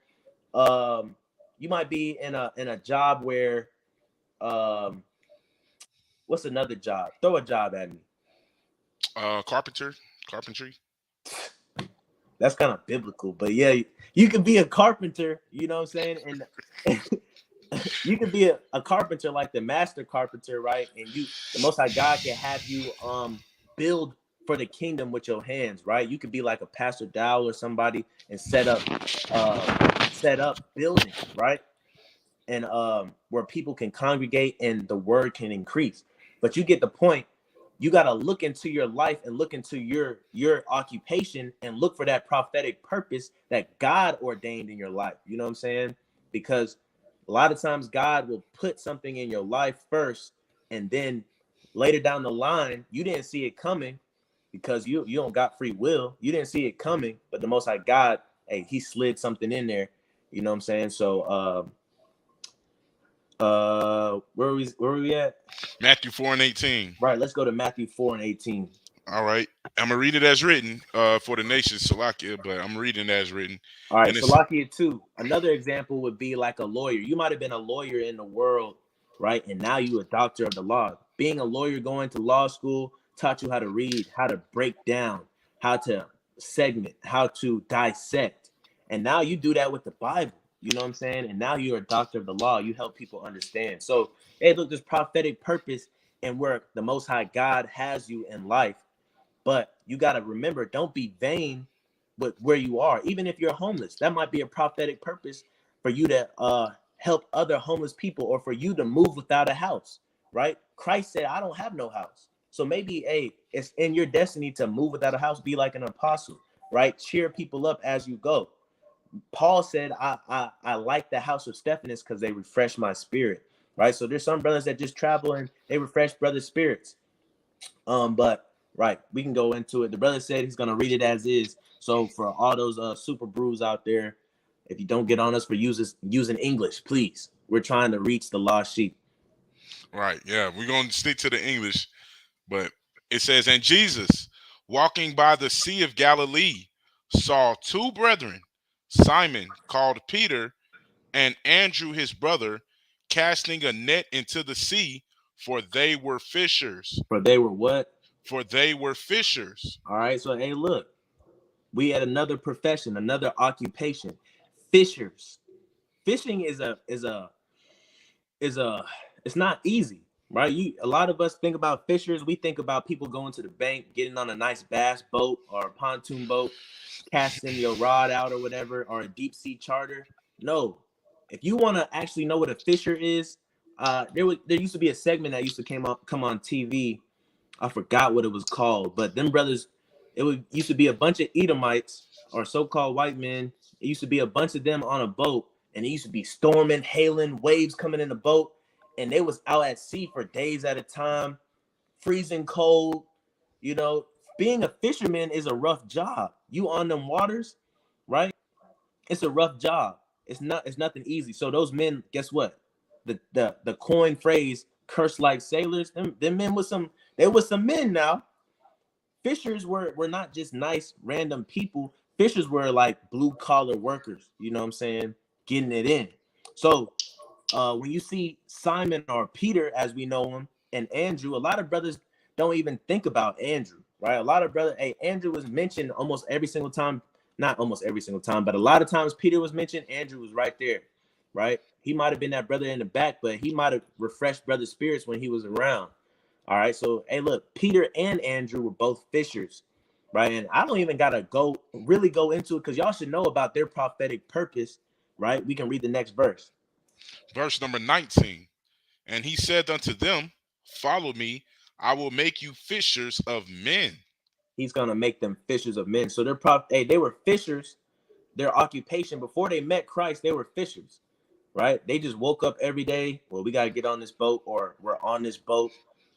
you might be in a job where what's another job? Throw a job at me. Carpentry. That's kind of biblical, but yeah, you could be a carpenter, you know what I'm saying? And you could be a carpenter, like the master carpenter, right? And the Most High God can have you build for the kingdom with your hands, right? You could be like a Pastor Dow or somebody and set up buildings, right? And where people can congregate and the word can increase. But you get the point. you got to look into your life and look into your occupation and look for that prophetic purpose that God ordained in your life. You know what I'm saying? Because a lot of times God will put something in your life first, and then later down the line, you didn't see it coming because you don't got free will. You didn't see it coming, but the Most High God, hey, he slid something in there. You know what I'm saying? So where are we at? Matthew 4:18. Right, let's go to Matthew 4:18. All right. I'm gonna read it as written for the nation, Salakia, but I'm reading it as written. All right, And it's Salakia too. Another example would be like a lawyer. You might have been a lawyer in the world, right? And now you a doctor of the law. Being a lawyer, going to law school, taught you how to read, how to break down, how to segment, how to dissect. And now you do that with the Bible. You know what I'm saying? And now you're a doctor of the law. You help people understand. So, hey, look, there's prophetic purpose and where the Most High God has you in life. But you got to remember, don't be vain with where you are. Even if you're homeless, that might be a prophetic purpose for you to help other homeless people, or for you to move without a house, right? Christ said, I don't have no house. So maybe, hey, it's in your destiny to move without a house, be like an apostle, right? Cheer people up as you go. Paul said, I like the house of Stephanus because they refresh my spirit, right? So there's some brothers that just travel and they refresh brothers' spirits. But right, we can go into it. The brother said he's gonna read it as is. So for all those super brews out there, if you don't get on us for using English, please. We're trying to reach the lost sheep. right, yeah, we're gonna stick to the English, but it says, and Jesus, walking by the Sea of Galilee, saw two brethren, Simon called Peter, and Andrew his brother, casting a net into the sea, for they were fishers. For they were what? For they were fishers. All right. So hey, look, we had another profession, another occupation. Fishers. Fishing is it's not easy, right? A lot of us think about fishers. We think about people going to the bank, getting on a nice bass boat or a pontoon boat, casting your rod out or whatever, or a deep sea charter. No, if you want to actually know what a fisher is, there used to be a segment that used to come on TV. I forgot what it was called, but them brothers, used to be a bunch of Edomites or so-called white men. It used to be a bunch of them on a boat, and it used to be storming, hailing, waves coming in the boat, and they was out at sea for days at a time, freezing cold. You know, being a fisherman is a rough job. You on them waters, right? It's a rough job. It's nothing easy. So those men, guess what? The coin phrase "curse like sailors." Them men was some. They was some men now. Fishers were not just nice random people. Fishers were like blue collar workers. You know what I'm saying? Getting it in. So when you see Simon or Peter, as we know him, and Andrew, a lot of brothers don't even think about Andrew, right? A lot of brothers, hey, Andrew was mentioned almost every single time, not almost every single time, but a lot of times Peter was mentioned, Andrew was right there, right? He might have been that brother in the back, but he might have refreshed brother's spirits when he was around. All right, so hey, look, Peter and Andrew were both fishers, right? And I don't even gotta really go into it because y'all should know about their prophetic purpose, right? We can read the next verse. Verse number 19. And he said unto them, follow me, I will make you fishers of men. He's gonna make them fishers of men. So they were fishers. Their occupation before they met Christ, they were fishers, right? They just woke up every day. Well, we got to get on this boat, or we're on this boat.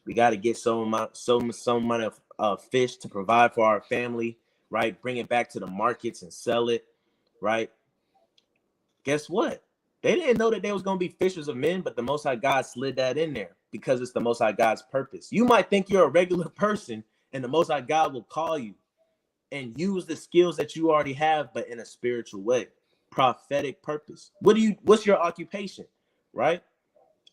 We got to get some amount of fish to provide for our family, right? Bring it back to the markets and sell it, right? Guess what? They didn't know that they was going to be fishers of men, but the Most High God slid that in there because it's the Most High God's purpose. You might think you're a regular person, and the Most High God will call you and use the skills that you already have, but in a spiritual way. Prophetic purpose. What's your occupation, right?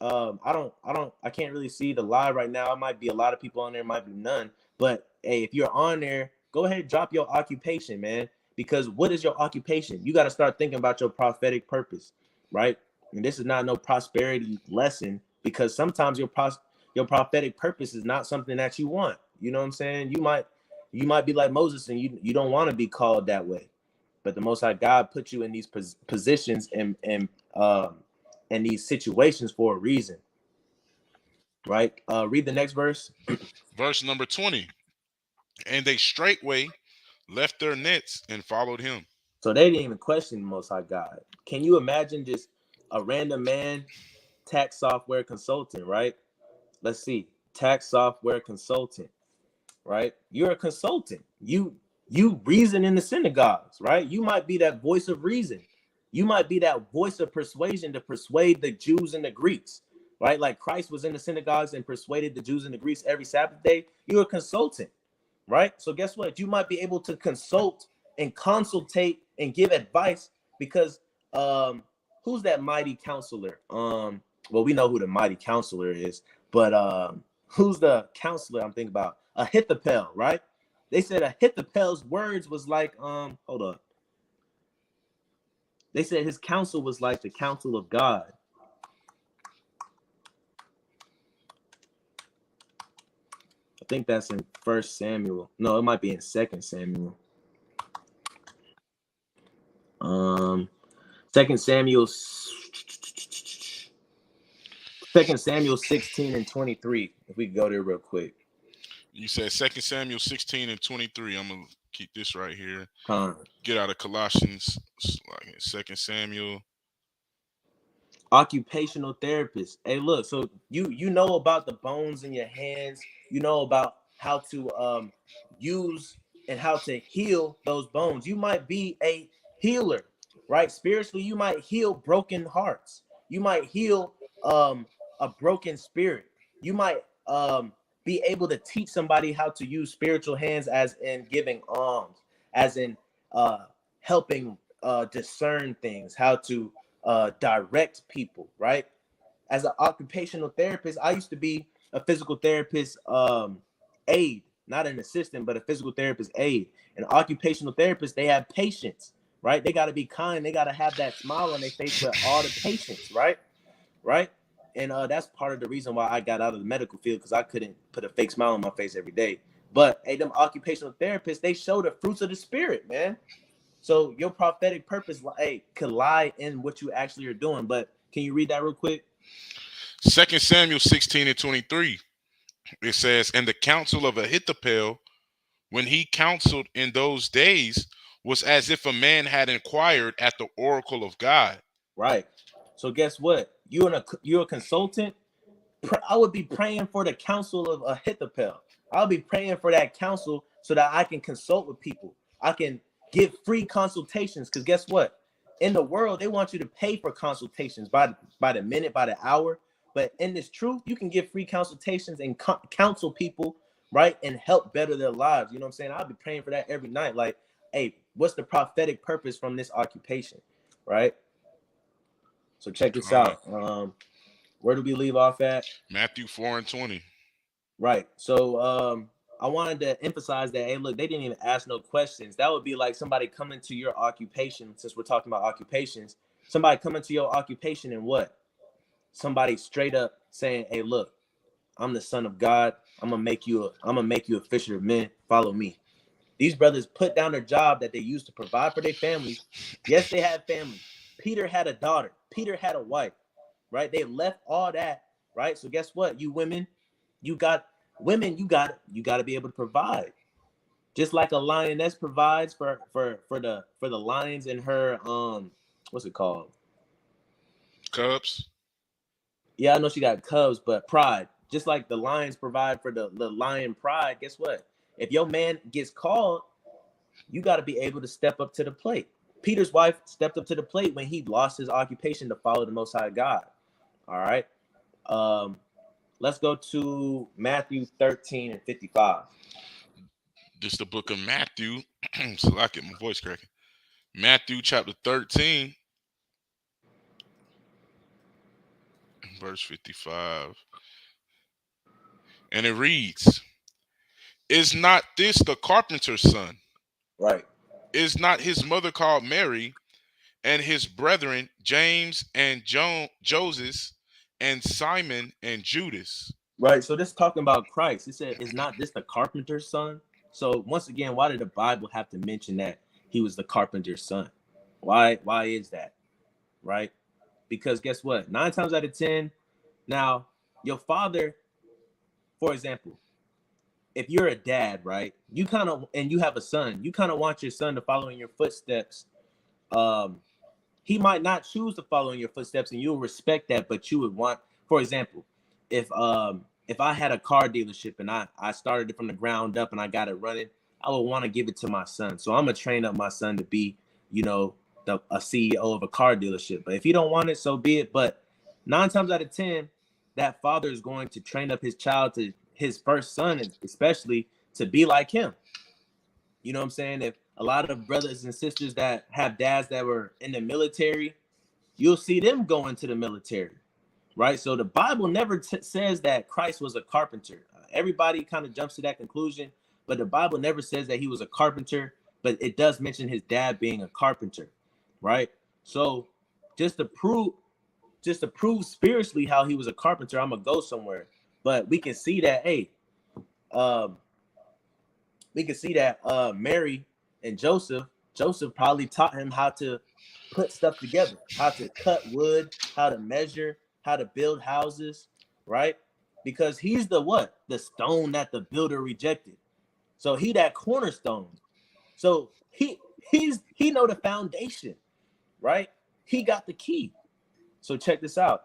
I can't really see the live right now. It might be a lot of people on there, might be none. But hey, if you're on there, go ahead, drop your occupation, man. Because what is your occupation? You got to start thinking about your prophetic purpose, right? And this is not no prosperity lesson, because sometimes your prophetic purpose is not something that you want. You know what I'm saying? You might be like Moses, and you don't want to be called that way. But the Most High God put you in these positions and these situations for a reason. Right. Read the next verse. Verse number 20. And they straightway left their nets and followed him. So they didn't even question the Most High God. Can you imagine just a random man, tax software consultant, right? Let's see, tax software consultant, right? You're a consultant. You reason in the synagogues, right? You might be that voice of reason. You might be that voice of persuasion to persuade the Jews and the Greeks, right? Like Christ was in the synagogues and persuaded the Jews and the Greeks every Sabbath day. You're a consultant, right? So guess what? You might be able to consult and consultate and give advice because who's that mighty counselor? Well, we know who the mighty counselor is, but who's the counselor I'm thinking about? Ahithophel, right? They said Ahithophel's words was like hold on. They said his counsel was like the counsel of God. I think that's in 1 Samuel. No, it might be in 2 Samuel. 2 Samuel 16 and 23. If we could go there real quick. You said 2 Samuel 16 and 23. I'm going to keep this right here. Huh. Get out of Colossians, like 2 Samuel. Occupational therapist. Hey, look, so you know about the bones in your hands. You know about how to use and how to heal those bones. You might be a healer, right? Spiritually, you might heal broken hearts. You might heal a broken spirit. You might be able to teach somebody how to use spiritual hands, as in giving alms, as in helping discern things, how to direct people, right? As an occupational therapist, I used to be a physical therapist aide, not an assistant, but a physical therapist aide. And occupational therapists, they have patience, right? They got to be kind. They got to have that smile on their face with all the patience, right? Right. And that's part of the reason why I got out of the medical field, because I couldn't put a fake smile on my face every day. But hey, them occupational therapists, they show the fruits of the spirit, man. So your prophetic purpose, hey, could lie in what you actually are doing. But can you read that real quick? 2 Samuel 16 and 23. It says, and the counsel of Ahithophel, when he counseled in those days, was as if a man had inquired at the oracle of God. Right. So guess what? You're a consultant. I would be praying for the counsel of Ahithophel. I'll be praying for that counsel so that I can consult with people. I can give free consultations, because guess what? In the world, they want you to pay for consultations by the minute, by the hour. But in this truth, you can give free consultations and counsel people, right, and help better their lives. You know what I'm saying? I'll be praying for that every night. Like, hey, what's the prophetic purpose from this occupation, right? So check this out. Where do we leave off at? Matthew 4 and 20. Right. So I wanted to emphasize that, hey, look, they didn't even ask no questions. That would be like somebody coming to your occupation, since we're talking about occupations, somebody coming to your occupation and what? Somebody straight up saying, hey, look, I'm the son of God. I'm gonna make you a fisher of men. Follow me. These brothers put down their job that they used to provide for their families. Yes, they had family. Peter had a daughter. Peter had a wife, right? They left all that, right? So guess what? You women, you got to be able to provide. Just like a lioness provides for the lions in her what's it called? Cubs. Yeah, I know she got cubs, but pride. Just like the lions provide for the lion pride, guess what? If your man gets called, you got to be able to step up to the plate. Peter's wife stepped up to the plate when he lost his occupation to follow the Most High God. All right. Let's go to Matthew 13 and 55. This is the book of Matthew. So I get my voice cracking. Matthew chapter 13, verse 55. And it reads, is not this the carpenter's son? Right. Is not his mother called Mary, and his brethren James and Joseph and Simon and Judas? Right. So this talking about Christ. It said, is not this the carpenter's son? So once again, why did the Bible have to mention that he was the carpenter's son? Why is that? Right? Because guess what? 9 times out of 10, now your father for example, if you're a dad, right, you kind of, and you have a son, you kind of want your son to follow in your footsteps. He might not choose to follow in your footsteps, and you'll respect that, but you would want, for example, if I had a car dealership and I started it from the ground up and I got it running, I would want to give it to my son. So I'm gonna train up my son to be, a CEO of a car dealership. But if he don't want it, so be it. But 9 times out of 10, that father is going to train up his child, to his first son, especially, to be like him. You know what I'm saying? If a lot of brothers and sisters that have dads that were in the military, you'll see them go into the military, right? So the Bible never says that Christ was a carpenter. Everybody kind of jumps to that conclusion, but the Bible never says that he was a carpenter, but it does mention his dad being a carpenter, right? So just to prove spiritually how he was a carpenter, I'm gonna go somewhere. But we can see that, hey, um, Mary and Joseph probably taught him how to put stuff together, how to cut wood, how to measure, how to build houses, right? Because he's the what? The stone that the builder rejected. So he that cornerstone. So he know the foundation, right? He got the key. So check this out.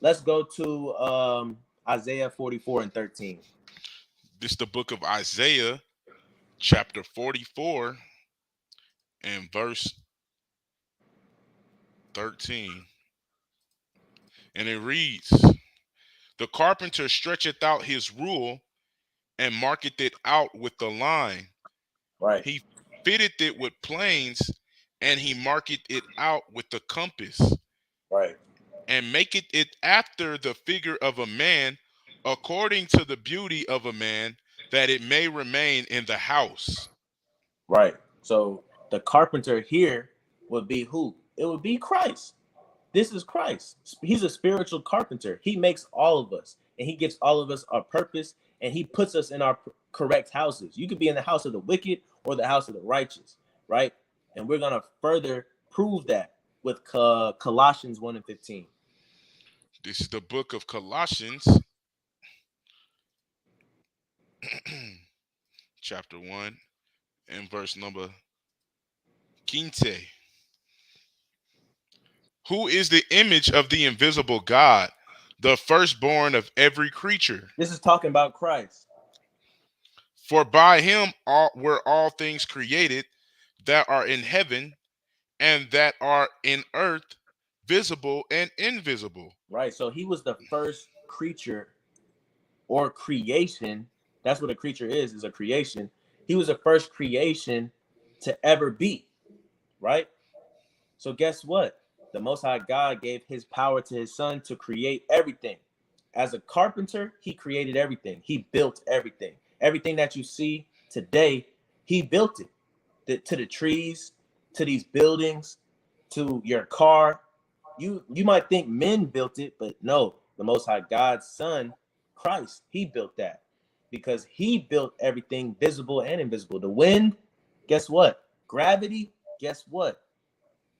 Let's go to Isaiah 44:13. This is the book of Isaiah, chapter 44, and verse 13. And it reads, "The carpenter stretcheth out his rule, and marketh it out with the line. Right. He fitteth it with planes, and he marketh it out with the compass, Right. and maketh it after the figure of a man, according to the beauty of a man, that it may remain in the house." Right. So the carpenter here would be who? It would be Christ. This is Christ. He's a spiritual carpenter. He makes all of us, and he gives all of us our purpose, and he puts us in our correct houses. You could be in the house of the wicked or the house of the righteous, right? And we're going to further prove that with Colossians 1:15. This is the book of Colossians, chapter 1, and verse number 15. "Who is the image of the invisible God, the firstborn of every creature? This is talking about Christ. For by him were all things created, that are in heaven and that are in earth, visible and invisible." Right. So he was the first creature or creation. That's what a creature is a creation. He was the first creation to ever be, right? So guess what? The Most High God gave his power to his son to create everything. As a carpenter, he created everything. He built everything. Everything that you see today, he built it. To the trees, to these buildings, to your car. You might think men built it, but no, the Most High God's son, Christ, he built that, because he built everything visible and invisible. The wind, guess what? Gravity, guess what?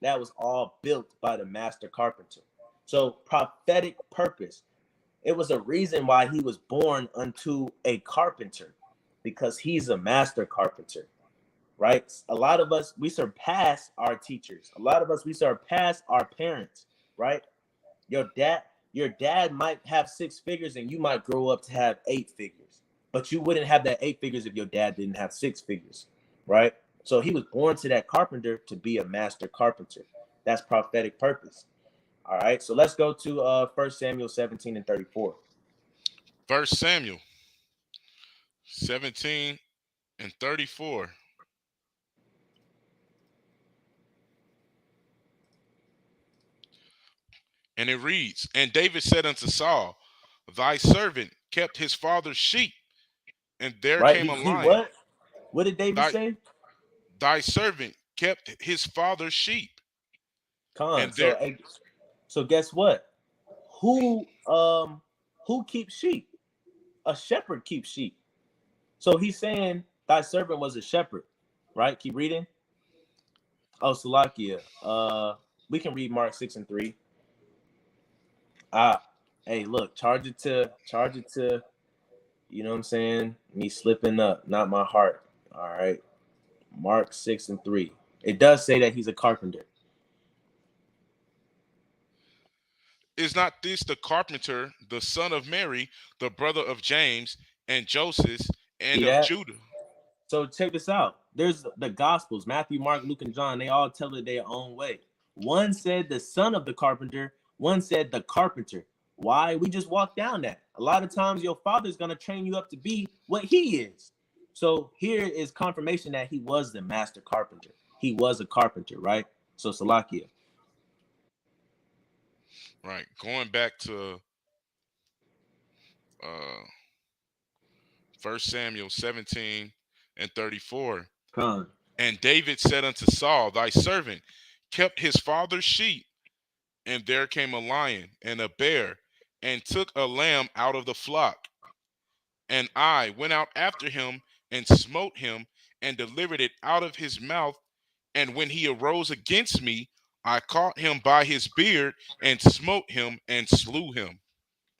That was all built by the master carpenter. So prophetic purpose. It was a reason why he was born unto a carpenter, because he's a master carpenter, right? A lot of us, we surpass our teachers. A lot of us, we surpass our parents, right? Your dad might have 6 figures and you might grow up to have 8 figures, but you wouldn't have that 8 figures if your dad didn't have 6 figures, right? So he was born to that carpenter to be a master carpenter. That's prophetic purpose. All right, so let's go to 1 Samuel 17:34. 1 Samuel 17:34. And it reads, "And David said unto Saul, Thy servant kept his father's sheep, and there Right? came He, a he lion. what? What did David Thy, say? thy servant kept his father's sheep, Con. and there." So guess what? Who keeps sheep? A shepherd keeps sheep. So he's saying thy servant was a shepherd, right? Keep reading. Oh, Salakia. We can read Mark 6:3. Ah. Hey, look, charge it to, you know what I'm saying? Me slipping up, not my heart. All right. Mark 6:3. It does say that he's a carpenter. Is not this the carpenter, the son of Mary, the brother of James and Joseph, and See of that? Judah? So check this out. There's the Gospels, Matthew, Mark, Luke, and John. They all tell it their own way. One said the son of the carpenter. One said the carpenter. Why? We just walk down that. A lot of times your father's going to train you up to be what he is. So here is confirmation that he was the master carpenter. He was a carpenter, right? So Salakia. Right. Going back to uh 1 Samuel 17 and 34. Con. And David said unto Saul, thy servant kept his father's sheep, and there came a lion and a bear, and took a lamb out of the flock. And I went out after him, and smote him, and delivered it out of his mouth. And when he arose against me, I caught him by his beard, and smote him, and slew him.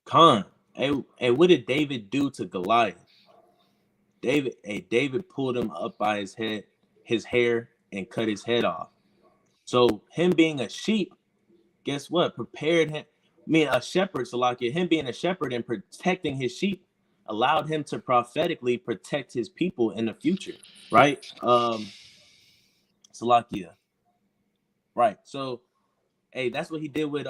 Con. Hey, what did David do to Goliath? David pulled him up by his hair, and cut his head off. So him being a sheep, guess what? Prepared him. I mean, a shepherd, Salakia, him being a shepherd and protecting his sheep allowed him to prophetically protect his people in the future, right? Salakia, right? So, hey, that's what he did with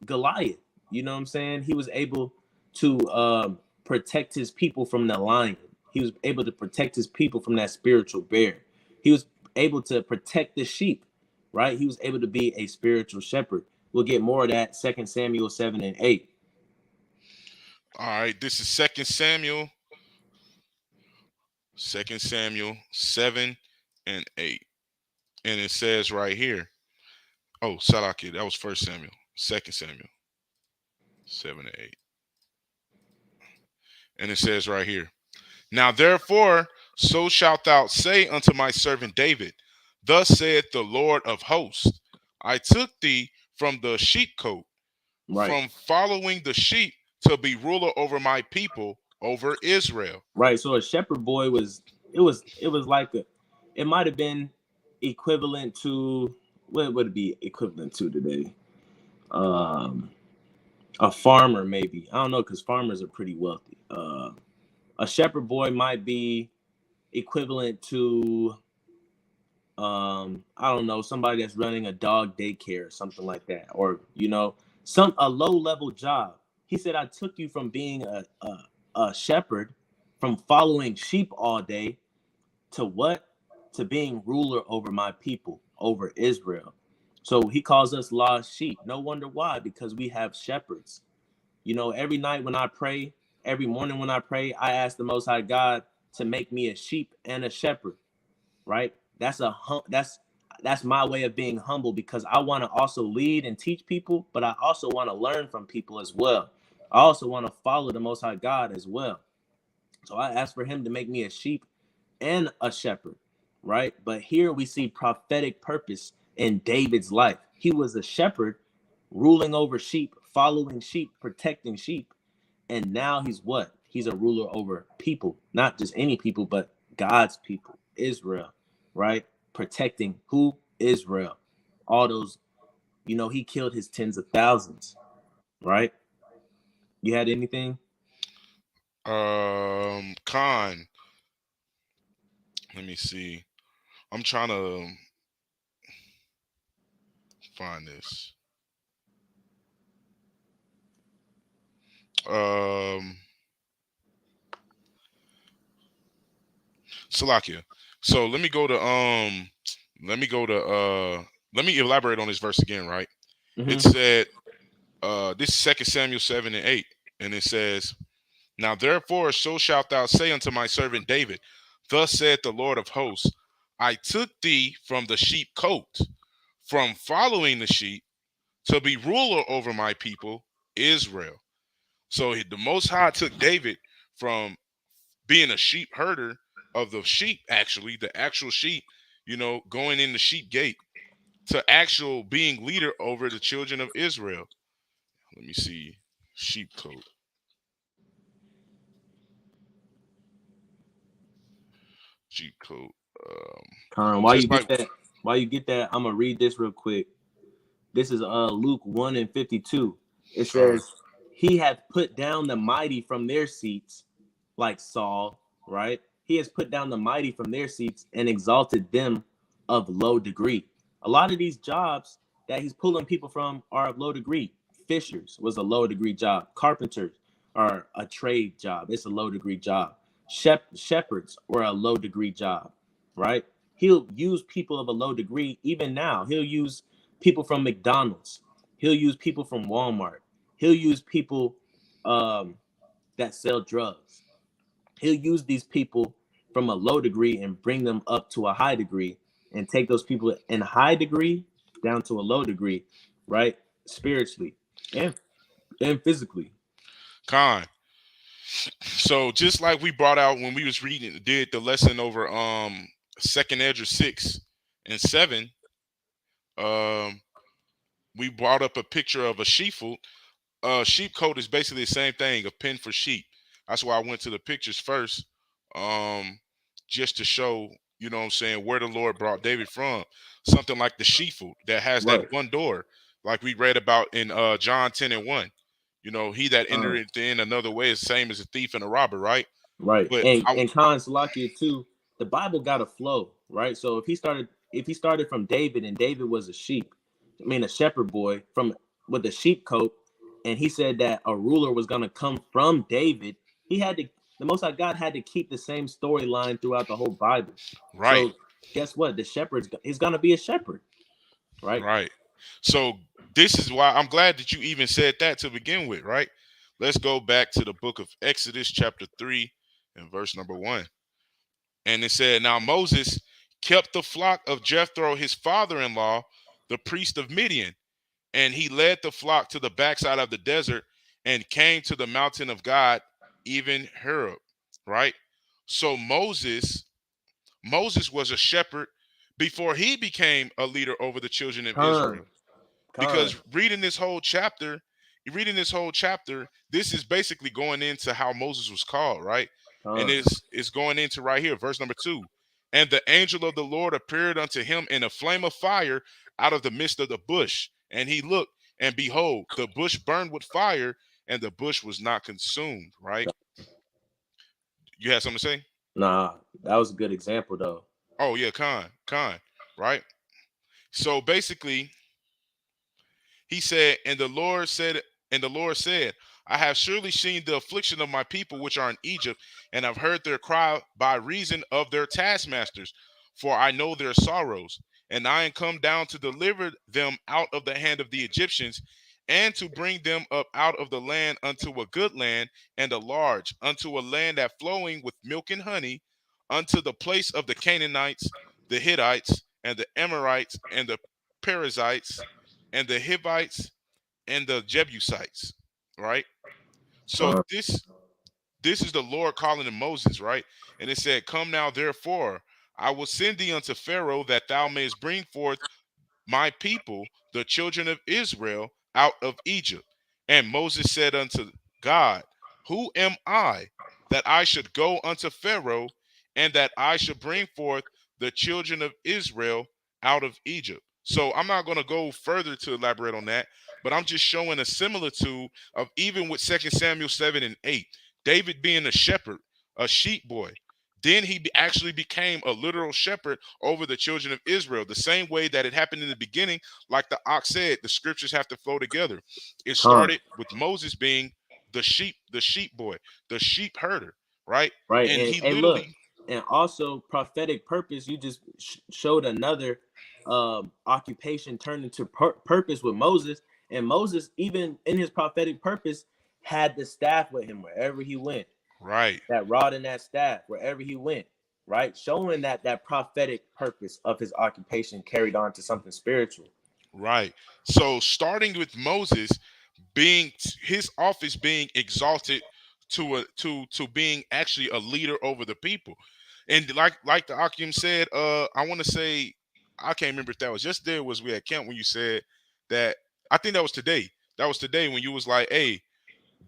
Goliath. You know what I'm saying? He was able to protect his people from the lion. He was able to protect his people from that spiritual bear. He was able to protect the sheep, right? He was able to be a spiritual shepherd. We'll get more of that 2 Samuel 7 and 8. All right, this is 2 Samuel. 2 Samuel 7 and 8. And it says right here. Oh, Salaki, that was 1 Samuel. 2 Samuel 7 and 8. And it says right here. Now therefore, so shalt thou say unto my servant David, thus saith the Lord of hosts, I took thee from the sheepcote, Right. from following the sheep, to be ruler over my people, over Israel. Right. So a shepherd boy was like it might have been equivalent to, what would it be equivalent to today? A farmer, maybe. I don't know, because farmers are pretty wealthy. A shepherd boy might be equivalent to I don't know, somebody that's running a dog daycare or something like that, or a low level job. He said, I took you from being a shepherd, from following sheep all day, to what? To being ruler over my people, over Israel. So he calls us lost sheep. No wonder why, because we have shepherds. Every night when I pray, every morning when I pray, I ask the Most High God to make me a sheep and a shepherd, right? That's my way of being humble, because I want to also lead and teach people, but I also want to learn from people as well. I also want to follow the Most High God as well. So I ask for him to make me a sheep and a shepherd, right? But here we see prophetic purpose in David's life. He was a shepherd, ruling over sheep, following sheep, protecting sheep. And now he's what? He's a ruler over people, not just any people, but God's people, Israel, right? Protecting who? Israel. All those, he killed his tens of thousands, right? You had anything? Khan. Let me see. I'm trying to find this. Salakia. So let me go to let me elaborate on this verse again, right? Mm-hmm. It said this is 2 Samuel 7 and 8, and it says, now therefore so shalt thou say unto my servant David, thus saith the Lord of hosts, I took thee from the sheepcote, from following the sheep, to be ruler over my people Israel. So the Most High took David from being a sheep herder of the sheep, actually the actual sheep, going in the sheep gate, to actual being leader over the children of Israel. Let me see. Sheepcoat. Sheepcoat. While you Just get like that, I'm gonna read this real quick. This is Luke 1:52. It Con. says, "He hath put down the mighty from their seats, like Saul, right? He has put down the mighty from their seats and exalted them of low degree." A lot of these jobs that he's pulling people from are of low degree. Fishers was a low degree job. Carpenters are a trade job. It's a low degree job. Shepherds were a low degree job, right? He'll use people of a low degree even now. He'll use people from McDonald's. He'll use people from Walmart. He'll use people that sell drugs. He'll use these people from a low degree and bring them up to a high degree and take those people in a high degree down to a low degree, right? Spiritually and physically. Con. So just like we brought out when we was did the lesson over second Ezra 6 and 7, um, we brought up a picture of a sheepfold. Sheepcoat is basically the same thing, a pen for sheep. That's why I went to the pictures first, just to show, you know what I'm saying, where the Lord brought David from. Something like the sheepfold that has that Right. one door, like we read about in John 10:1. You know, he that entereth in another way is the same as a thief and a robber, right? Right. But And Khan Salakia too, the Bible got a flow, right? So if he started from David and David was a sheep, I mean a shepherd boy from with a sheep coat, and he said that a ruler was gonna come from David, he had to the Most High God had to keep the same storyline throughout the whole Bible. right, So guess what? The shepherd is gonna be a shepherd, right? right. So this is why I'm glad that you even said that to begin with, right? Let's go back to the book of Exodus, chapter 3, and verse number 1. And it said, "Now Moses kept the flock of Jethro, his father-in-law, the priest of Midian, and he led the flock to the backside of the desert and came to the mountain of God, even Horeb." Right? So Moses was a shepherd before he became a leader over the children of Israel. Khan, Because Khan, reading this whole chapter, this is basically going into how Moses was called, right? And Khan. it's going into right here, verse number 2. "And the angel of the Lord appeared unto him in a flame of fire out of the midst of the bush. And he looked, and behold, the bush burned with fire, and the bush was not consumed." Right? You had something to say? Nah, that was a good example though. Oh yeah, Khan, right? So basically, he said, and the Lord said, "I have surely seen the affliction of my people which are in Egypt, and have heard their cry by reason of their taskmasters, for I know their sorrows. And I am come down to deliver them out of the hand of the Egyptians, and to bring them up out of the land unto a good land, and a large, unto a land that flowing with milk and honey, unto the place of the Canaanites, the Hittites, and the Amorites, and the Perizzites, and the Hivites, and the Jebusites." Right? So Khan, this is the Lord calling to Moses, right? And it said, "Come now, therefore, I will send thee unto Pharaoh, that thou mayest bring forth my people, the children of Israel, out of Egypt." And Moses said unto God, "Who am I, that I should go unto Pharaoh, and that I should bring forth the children of Israel out of Egypt?" So I'm not going to go further to elaborate on that, but I'm just showing a similitude of even with 2 Samuel 7 and 8, David being a shepherd, a sheep boy. Then he actually became a literal shepherd over the children of Israel, the same way that it happened in the beginning. Like the ox said, the scriptures have to flow together. It Khan. started with Moses being the sheep boy, the sheep herder, right? Right. And And he hey, look, literally, and also prophetic purpose. You just showed another occupation turned into purpose with Moses. And Moses, even in his prophetic purpose, had the staff with him wherever he went. right, That rod and that staff wherever he went. Right, showing that prophetic purpose of his occupation carried on to something spiritual. right. So starting with Moses being his office being exalted to being actually a leader over the people. And like the Akim said, I want to say, I can't remember if that was yesterday or was we at camp when you said that. I think that was today. That was today when you was like, "Hey,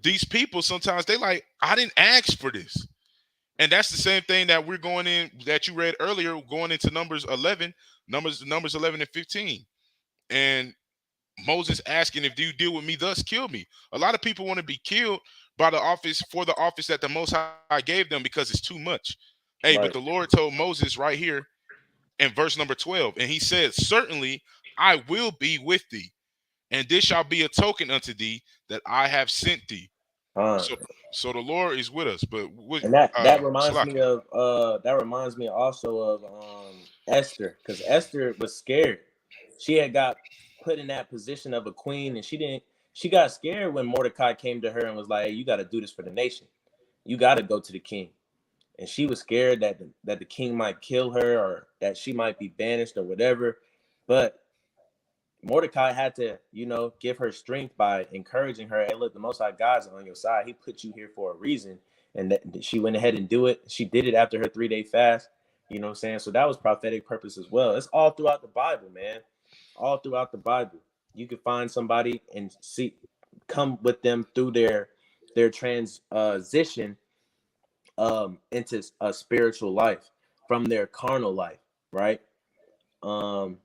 these people sometimes they like, I didn't ask for this. And that's the same thing that we're going in that you read earlier, going into Numbers 11 and 15. And Moses asking, if you deal with me thus, kill me. A lot of people want to be killed by the office for the office that the Most High gave them because it's too much. Hey, but the Right. Lord told Moses right here in verse number 12, and he said, certainly I will be with thee, and this shall be a token unto thee that I have sent thee. Uh, So so the Lord is with us. But and that reminds me Slakia. of also of Esther, because Esther was scared. She had got put in that position of a queen, and she got scared when Mordecai came to her and was like, hey, you got to do this for the nation. You got to go to the king. And she was scared that the king might kill her, or that she might be banished or whatever. But Mordecai had to, give her strength by encouraging her. Hey, look, the Most High God's on your side. He put you here for a reason. And that she went ahead and do it. She did it after her 3-day fast. You know what I'm saying? So that was prophetic purpose as well. It's all throughout the Bible, man. All throughout the Bible. You can find somebody and come with them through their transition into a spiritual life from their carnal life, right? Um,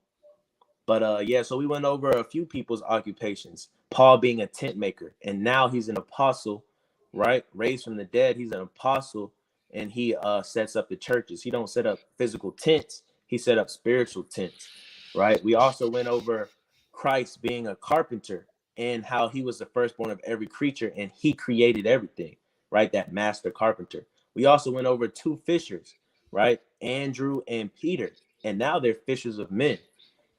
but yeah, so we went over a few people's occupations. Paul being a tent maker, and now he's an apostle, right? Raised from the dead, he's an apostle, and he sets up the churches. He don't set up physical tents, he set up spiritual tents, right? We also went over Christ being a carpenter and how he was the firstborn of every creature and he created everything, right? That master carpenter. We also went over two fishers, right? Andrew and Peter, and now they're fishers of men,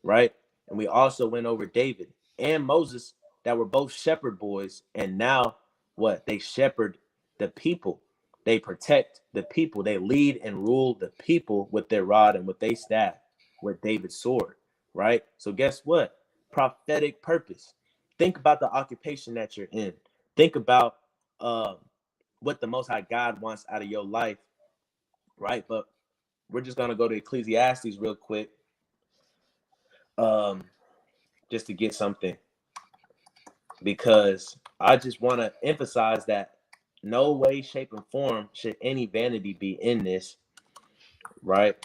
right? And we also went over David and Moses that were both shepherd boys. And now what? They shepherd the people. They protect the people. They lead and rule the people with their rod and with their staff, with David's sword, right? So guess what? Prophetic purpose. Think about the occupation that you're in. Think about uh, what the Most High God wants out of your life, right? But we're just gonna go to Ecclesiastes real quick, um, just to get something, because I just want to emphasize that no way, shape, and form should any vanity be in this, right?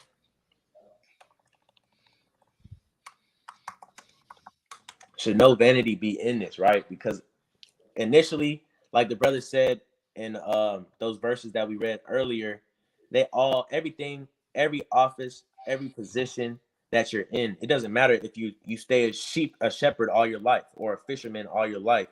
Should no vanity be in this, right? Because initially, like the brother said in those verses that we read earlier, everything, every office, every position that you're in, it doesn't matter if you stay a shepherd all your life or a fisherman all your life.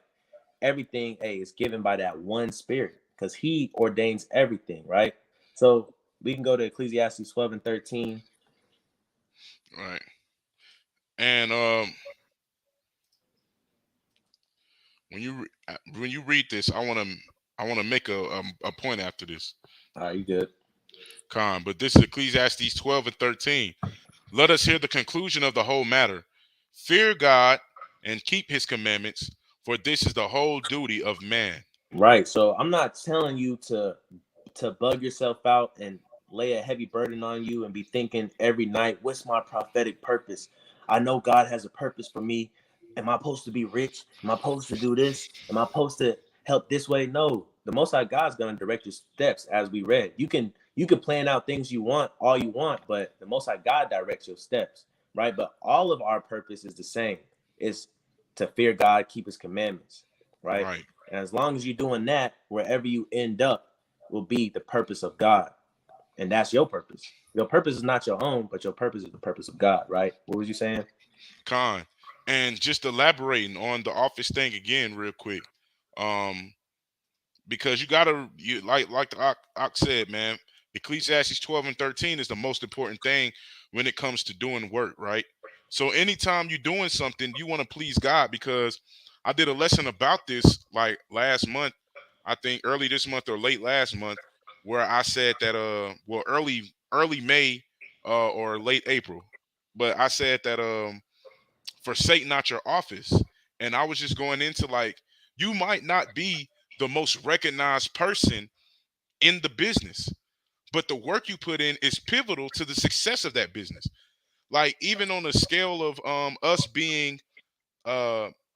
Everything is given by that one spirit because he ordains everything, right? So we can go to Ecclesiastes 12 and 13. Right. And when you read this, I want to make a point after this. All right, you good. But this is Ecclesiastes 12 and 13. Let us hear the conclusion of the whole matter. Fear God and keep his commandments, for this is the whole duty of man. Right. So I'm not telling you to bug yourself out and lay a heavy burden on you and be thinking every night, what's my prophetic purpose? I know God has a purpose for me. Am I supposed to be rich? Am I supposed to do this? Am I supposed to help this way? No. The Most High God's going to direct your steps, as we read. You can plan out things you want, all you want, but the Most High God directs your steps, right? But all of our purpose is the same. It's to fear God, keep his commandments, right? Right. And as long as you're doing that, wherever you end up will be the purpose of God. And that's your purpose. Your purpose is not your own, but your purpose is the purpose of God, right? What was you saying? Con. And just elaborating on the office thing again, real quick. Um, because you like the Ox said, man. Ecclesiastes 12 and 13 is the most important thing when it comes to doing work, right? So anytime you're doing something, you want to please God, because I did a lesson about this like last month, I think early this month or late last month, where I said that early May or late April, but I said that forsake not your office. And I was just going into like, you might not be the most recognized person in the business, but the work you put in is pivotal to the success of that business. Like even on a scale of us being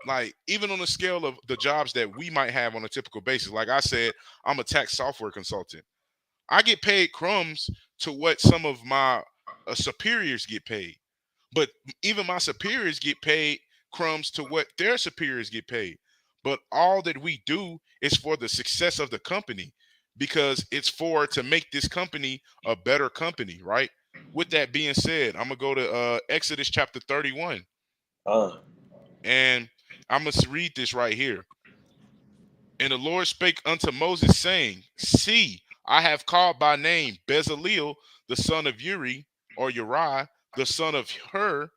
like even on the scale of the jobs that we might have on a typical basis. Like I said, I'm a tax software consultant. I get paid crumbs to what some of my superiors get paid. But even my superiors get paid crumbs to what their superiors get paid. But all that we do is for the success of the company, because it's for to make this company a better company, right? With that being said, I'm gonna go to Exodus chapter 31, Con. and I'm gonna read this right here. And the Lord spake unto Moses, saying, See, I have called by name Bezaleel, the son of Uri, or Uriah, the son of Hur,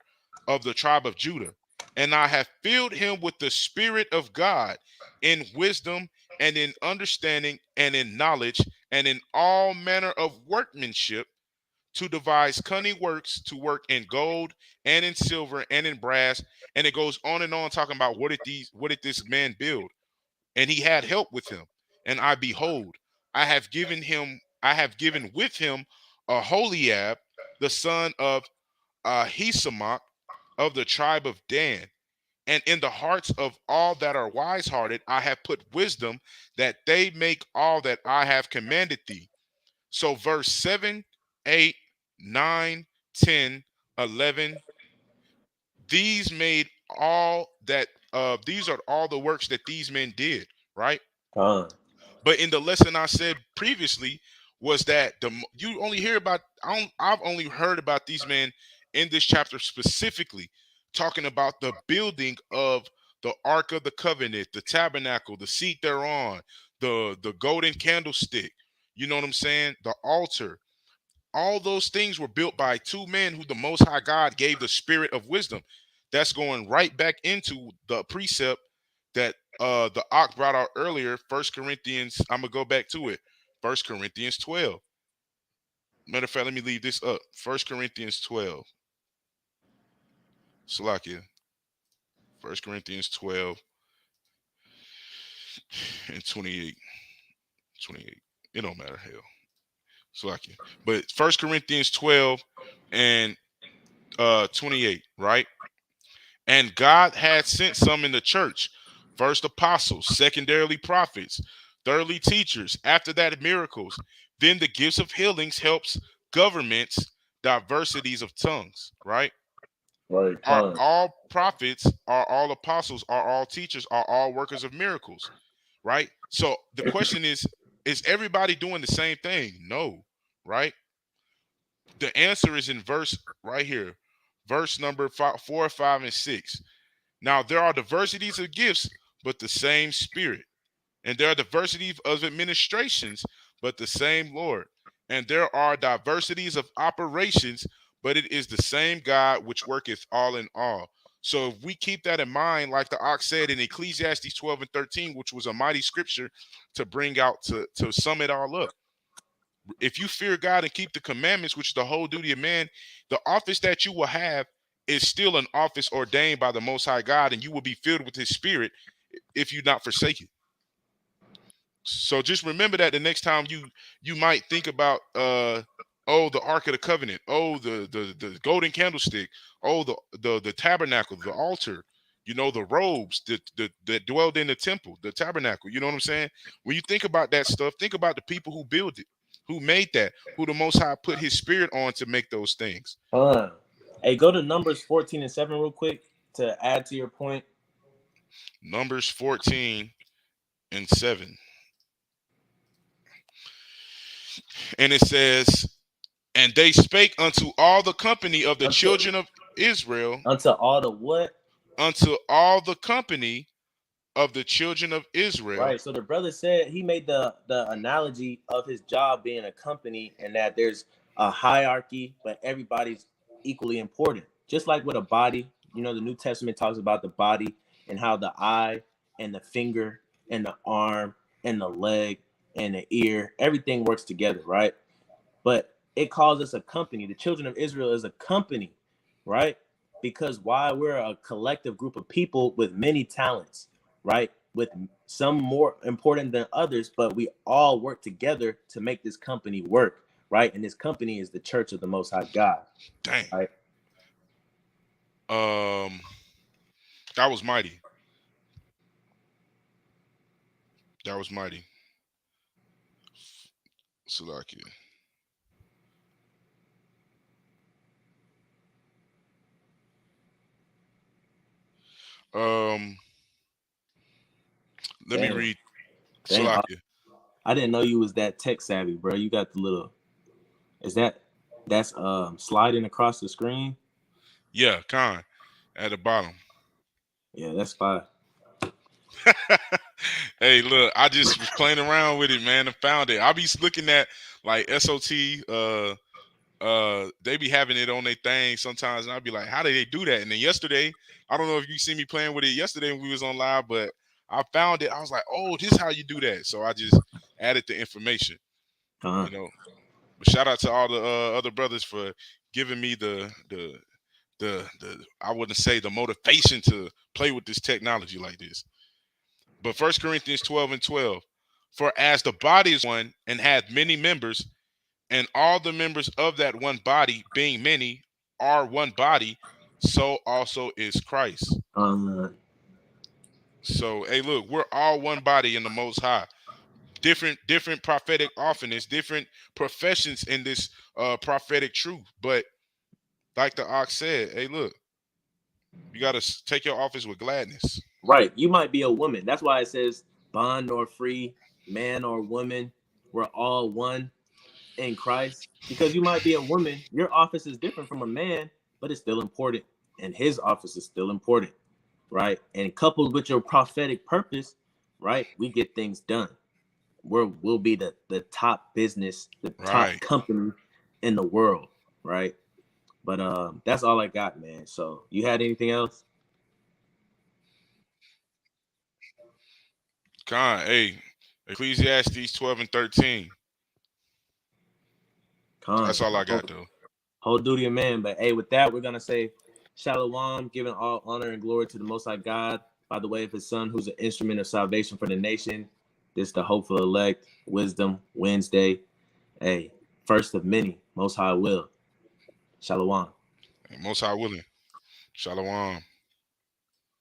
of the tribe of Judah. And I have filled him with the Spirit of God, in wisdom, and in understanding, and in knowledge, and in all manner of workmanship, to devise cunning works, to work in gold, and in silver, and in brass. And it goes on and on, talking about what did this man build? And he had help with him. And I behold, I have given with him Aholiab, the son of Ahisamach, of the tribe of Dan. And in the hearts of all that are wise hearted, I have put wisdom, that they make all that I have commanded thee. So verse 7, 8, 9, 10, 11, these made all that these are all the works that these men did, right? Con. But in the lesson I said previously was that you only hear about I've only heard about these men in this chapter specifically, talking about the building of the Ark of the Covenant, the tabernacle, the seat thereon, the golden candlestick. You know what I'm saying? The altar. All those things were built by two men who the Most High God gave the spirit of wisdom. That's going right back into the precept that the Ak brought out earlier. First Corinthians, I'm gonna go back to it. First Corinthians 12. Matter of fact, let me leave this up. First Corinthians 12. Salakia. First Corinthians 12 and 28. 28. It don't matter, hell. Salakia. But First Corinthians 12 and 28, right? And God had sent some in the church, first apostles, secondarily prophets, thirdly teachers, after that miracles, then the gifts of healings, helps, governments, diversities of tongues, right? Right. Are Con. all prophets, are all apostles, are all teachers, are all workers of miracles, right? So the question is everybody doing the same thing? No, right? The answer is in verse right here, verse number 4, 5, and 6. Now there are diversities of gifts, but the same Spirit. And there are diversities of administrations, but the same Lord. And there are diversities of operations, but it is the same God which worketh all in all. So if we keep that in mind, like the Ox said in Ecclesiastes 12 and 13, which was a mighty scripture to bring out to sum it all up. If you fear God and keep the commandments, which is the whole duty of man, the office that you will have is still an office ordained by the Most High God, and you will be filled with His Spirit if you not forsake it. So just remember that the next time you might think about oh, the Ark of the Covenant, oh, the golden candlestick, oh, the tabernacle, the altar, you know, the robes that dwelled in the temple, the tabernacle. You know what I'm saying? When you think about that stuff, think about the people who built it, who made that, who the Most High put His Spirit on to make those things. Con. Hey, go to Numbers 14 and 7 real quick to add to your point. Numbers 14 and 7. And it says, and they spake unto all the company of the children of Israel, Unto all the what? unto all the company of the children of Israel. Right. So the brother said he made the analogy of his job being a company and that there's a hierarchy, but everybody's equally important. Just like with a body, you know, the New Testament talks about the body and how the eye and the finger and the arm and the leg and the ear, everything works together, right? But it calls us a company. The children of Israel is a company, right? Because why? We're a collective group of people with many talents, right? With some more important than others, but we all work together to make this company work, right? And this company is the church of the Most High God. Dang. Right? That was mighty. That was mighty. Salakia. Let me Dang, read dang. Salakia. I didn't know you was that tech savvy, bro. You got the little. Is that's sliding across the screen? Yeah, Khan at the bottom. Yeah, that's fine. Hey, look, I just was playing around with it, man, and found it. I'll be looking at like SOT. They be having it on their thing sometimes, and I'll be like, how did they do that? And then yesterday, I don't know if you see me playing with it yesterday when we was on live, but I found it. I was like, oh, this is how you do that. So I just added the information, Uh-huh. you know. But shout out to all the other brothers for giving me the I wouldn't say the motivation to play with this technology like this. But 1 Corinthians 12:12, for as the body is one and hath many members, and all the members of that one body, being many, are one body, so also is Christ. So, hey, look, we're all one body in the Most High. Different prophetic offices, different professions in this prophetic truth. But like the ox said, hey, look, you got to take your office with gladness. Right. You might be a woman. That's why it says bond or free, man or woman. We're all one in Christ. Because you might be a woman. Your office is different from a man, but it's still important. And his office is still important. Right. And coupled with your prophetic purpose, right, we get things done. We'll be the top business, the top Right. company in the world. Right. But that's all I got, man. So you had anything else? Con, hey, Ecclesiastes 12:13. That's all I got, though. Whole duty of man. But hey, with that, we're gonna say Shalom, giving all honor and glory to the Most High God by the way of His Son, who's an instrument of salvation for the nation. This the hopeful elect, Wisdom Wednesday. Hey, first of many, Most High will. Shalom. Most High willing. Shalom.